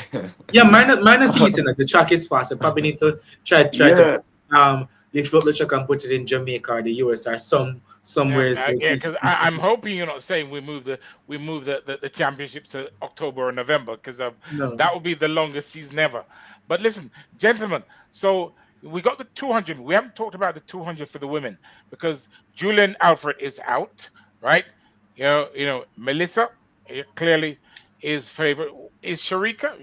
Speaker 12: Yeah, minus heating. The track is fast. I probably need to try to
Speaker 11: Yeah.
Speaker 12: lift up the truck and put it in Jamaica or the US or
Speaker 4: Yeah,
Speaker 12: somewhere. So
Speaker 4: because I'm hoping you're not saying we move the championship to October or November because
Speaker 12: no.
Speaker 4: that would be the longest season ever. But listen, gentlemen, so we got the 200. We haven't talked about the 200 for the women because Julian Alfred is out, right? Melissa clearly is favorite. Is Sharika?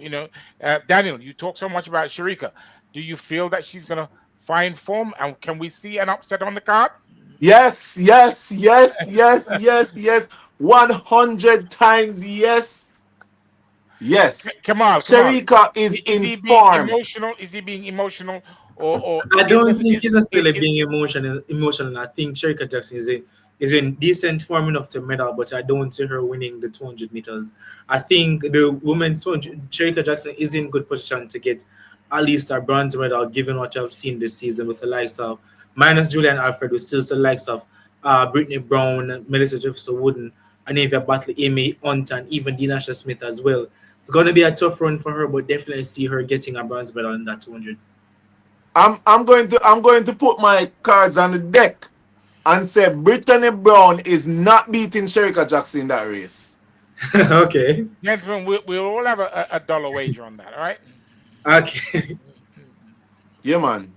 Speaker 4: Daniel, you talk so much about Sharika. Do you feel that she's gonna find form, and can we see an upset on the card?
Speaker 11: Yes, yes, yes, yes, yes, yes. 100 times yes. Yes.
Speaker 4: Kamal,
Speaker 11: Sharika is
Speaker 4: is
Speaker 11: in
Speaker 4: he being
Speaker 11: form.
Speaker 4: emotional? Is he being emotional, or
Speaker 12: I don't
Speaker 4: is
Speaker 12: think
Speaker 4: is
Speaker 12: he's necessarily
Speaker 4: is
Speaker 12: being emotional. Emotional. I think Sherika Jackson is in decent form enough to medal, but I don't see her winning the 200 meters. I think the women's 200, Sherika Jackson is in good position to get at least a bronze medal, given what I've seen this season with the likes of minus Julian Alfred, with still the likes of Brittany Brown, Melissa Jefferson Wooden, Anavia Battle, Amy Hunt, and even Dinasha Smith as well. It's going to be a tough run for her, but definitely see her getting a bronze medal in that 200.
Speaker 11: I'm going to put my cards on the deck and say Brittany Brown is not beating Sherika Jackson in that race.
Speaker 12: Okay.
Speaker 4: gentlemen? We'll all have a dollar wager on that. All right.
Speaker 12: Okay.
Speaker 11: Yeah, man.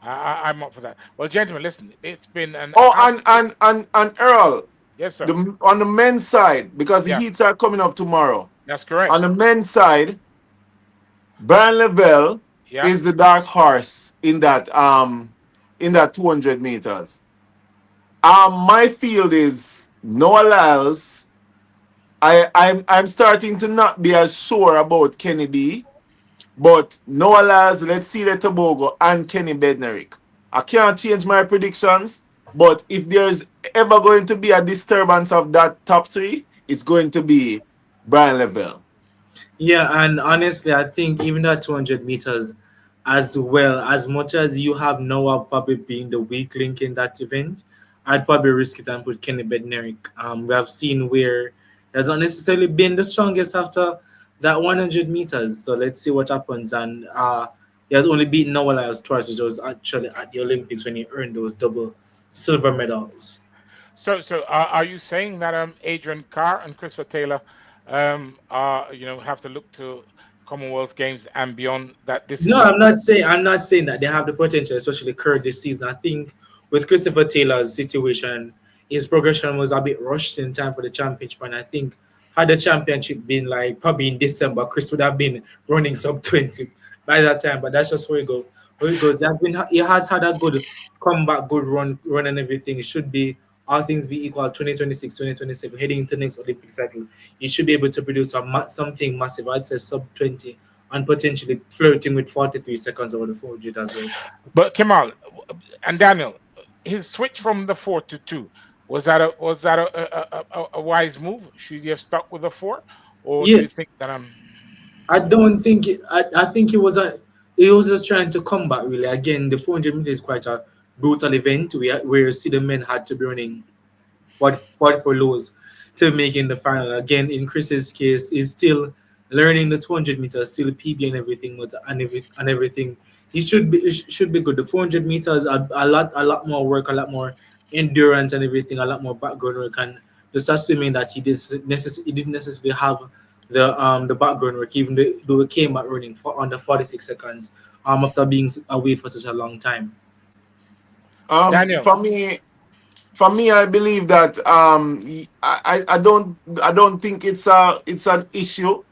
Speaker 4: I'm up for that. Well, gentlemen, listen. It's been an
Speaker 11: Oh, and Earl,
Speaker 4: yes, sir.
Speaker 11: on the men's side, because the
Speaker 4: Yeah,
Speaker 11: heats are coming up tomorrow.
Speaker 4: that's correct.
Speaker 11: On the men's side, Brian Lavelle
Speaker 4: Yeah.
Speaker 11: is the dark horse in that 200 meters. My field is Noah Lyles. I'm starting to not be as sure about Kenny B, but Noah Lyles, let's see the Tobago and Kenny Bednarik. I can't change my predictions, but if there's ever going to be a disturbance of that top three, it's going to be Brian Lavelle.
Speaker 12: Yeah, and honestly, I think even that 200 meters, as well, as much as you have Noah probably being the weak link in that event, I'd probably risk it and put Kenny Bednarik. We have seen where he has not necessarily been the strongest after that 100 meters. So let's see what happens. And he has only beaten Noah Lyles twice, which was actually at the Olympics when he earned those double silver medals.
Speaker 4: So are you saying that Adrian Carr and Christopher Taylor have to look to Commonwealth Games and beyond that this
Speaker 12: No,
Speaker 4: is
Speaker 12: I'm not saying that they have the potential, especially Kerr this season. I think with Christopher Taylor's situation, his progression was a bit rushed in time for the championship, and I think had the championship been like probably in December, Chris would have been running sub 20 by that time. But that's just where it goes. Where it goes. He has had a good comeback, good run and everything. It should be all things be equal 2026, 2027, heading into the next Olympic cycle. He should be able to produce something massive. I'd say sub 20 and potentially flirting with 43 seconds over the 400 as well.
Speaker 4: But Kemal and Daniel, his switch from the 4 to 2, was that a wise move? Should he have stuck with the 4, or do
Speaker 12: Yeah,
Speaker 4: you think that
Speaker 12: I don't think I think he was just trying to combat really. Again, the 400 meters is quite a brutal event where you see the men had to be running 44 lows to make in the final. Again, in Chris's case, he's still learning the 200 meters, still PB and everything, and everything. He should be good. The 400 meters a lot more work, a lot more endurance and everything, a lot more background work, and just assuming that he didn't necessarily have the background work, even though he came back running for under 46 seconds after being away for such a long time.
Speaker 4: Daniel?
Speaker 11: For me, I believe that I don't think it's an issue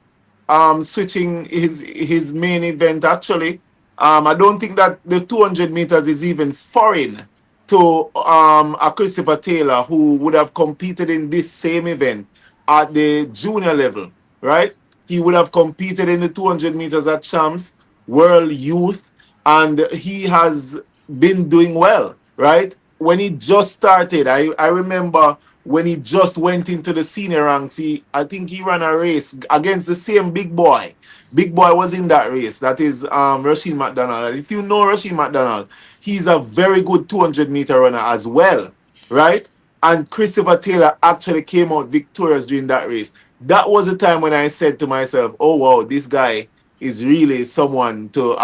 Speaker 11: switching his main event. Actually, I don't think that the 200 meters is even foreign to a Christopher Taylor who would have competed in this same event at the junior level, right? He would have competed in the 200 meters at Champs, World Youth, and he has been doing well, right? When he just started, I remember when he just went into the senior ranks, I think he ran a race against the same big boy. Big boy was in that race. That is Rasheen McDonald. And if you know Rasheen McDonald, he's a very good 200-meter runner as well, right? And Christopher Taylor actually came out victorious during that race. that was the time when I said to myself, "Oh wow, this guy is really someone to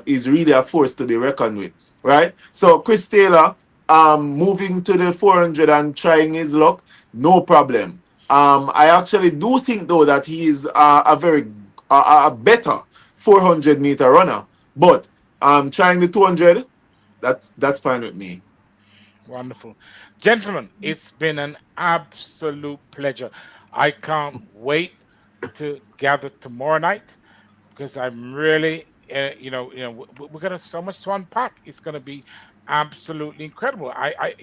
Speaker 11: is really a force to be reckoned with." Right? So Chris Taylor, moving to the 400 and trying his luck, no problem. I actually do think though that he is a very a better 400-meter runner, but trying the 200, that's fine with me.
Speaker 4: Wonderful. Gentlemen, it's been an absolute pleasure. I can't wait to gather tomorrow night because I'm really, we're gonna so much to unpack. It's gonna be absolutely incredible. I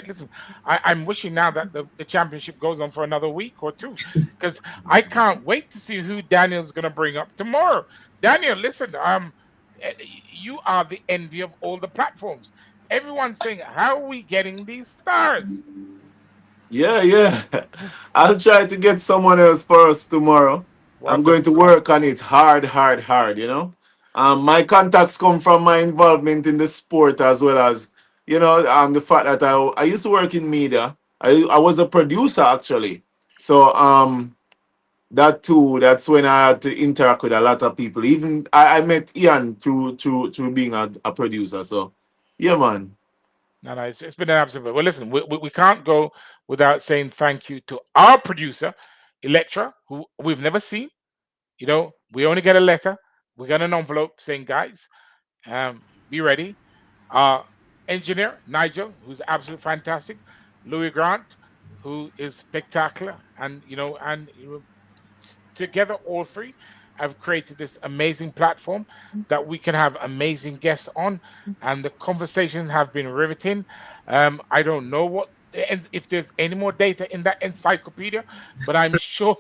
Speaker 4: listen. I'm wishing now that the championship goes on for another week or two because I can't wait to see who Daniel's gonna bring up tomorrow. Daniel, listen, you are the envy of all the platforms. Everyone's saying, "How are we getting these stars?"
Speaker 11: Yeah, yeah. I'll try to get someone else for us tomorrow. I'm going to
Speaker 4: Wonderful.
Speaker 11: work on it hard, hard, hard, you know. My contacts come from my involvement in the sport as well as, the fact that I used to work in media. I was a producer actually. So that too, that's when I had to interact with a lot of people. Even I met Ian through being a producer. So yeah, man.
Speaker 4: No, no, it's been an absolute. Well, listen, we can't go without saying thank you to our producer, Electra, who we've never seen. We only get a letter. We got an envelope saying, "Guys, be ready." Our engineer, Nigel, who's absolutely fantastic. Louis Grant, who is spectacular, and together all three have created this amazing platform that we can have amazing guests on, and the conversations have been riveting. I don't know if there's any more data in that encyclopedia, but I'm sure.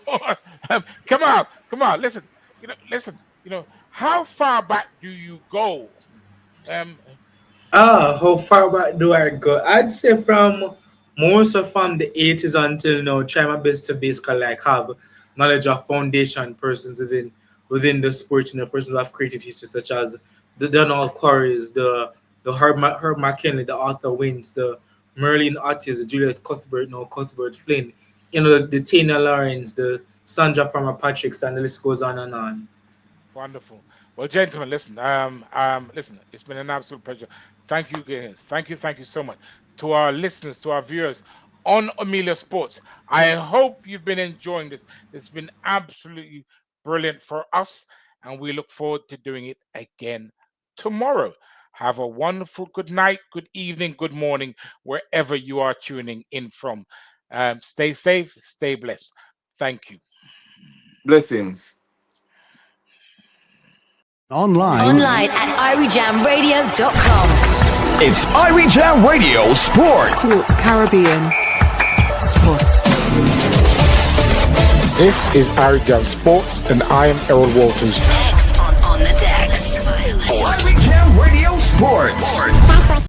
Speaker 4: Come on, listen. How far back do you go? Um,
Speaker 12: How far back do I go? I'd say from from the 80s until now, try my best to basically like have knowledge of foundation persons within the sport, persons who have created history, such as the Donald Corries, the Herb McKinley, the Arthur Wins, the Merlin Otis, Juliet Cuthbert, Cuthbert Flynn, the Tina Lawrence, the Sandra Farmer Patricks, and the list goes on and on.
Speaker 4: Wonderful. Well, gentlemen, listen. Listen. It's been an absolute pleasure. Thank you, guys. Thank you so much to our listeners, to our viewers on Amelia Sports. I hope you've been enjoying this. It's been absolutely brilliant for us, and we look forward to doing it again tomorrow. Have a wonderful good night, good evening, good morning, wherever you are tuning in from. Stay safe, stay blessed. Thank you.
Speaker 11: Blessings.
Speaker 1: Online at IrieJamRadio.com.
Speaker 2: It's Irie Jam Radio Sports.
Speaker 3: Sports Caribbean. Sports.
Speaker 4: This is Irie Jam Sports, and I am Errol Walters.
Speaker 1: Next on the decks.
Speaker 2: Irie Jam Radio Sports.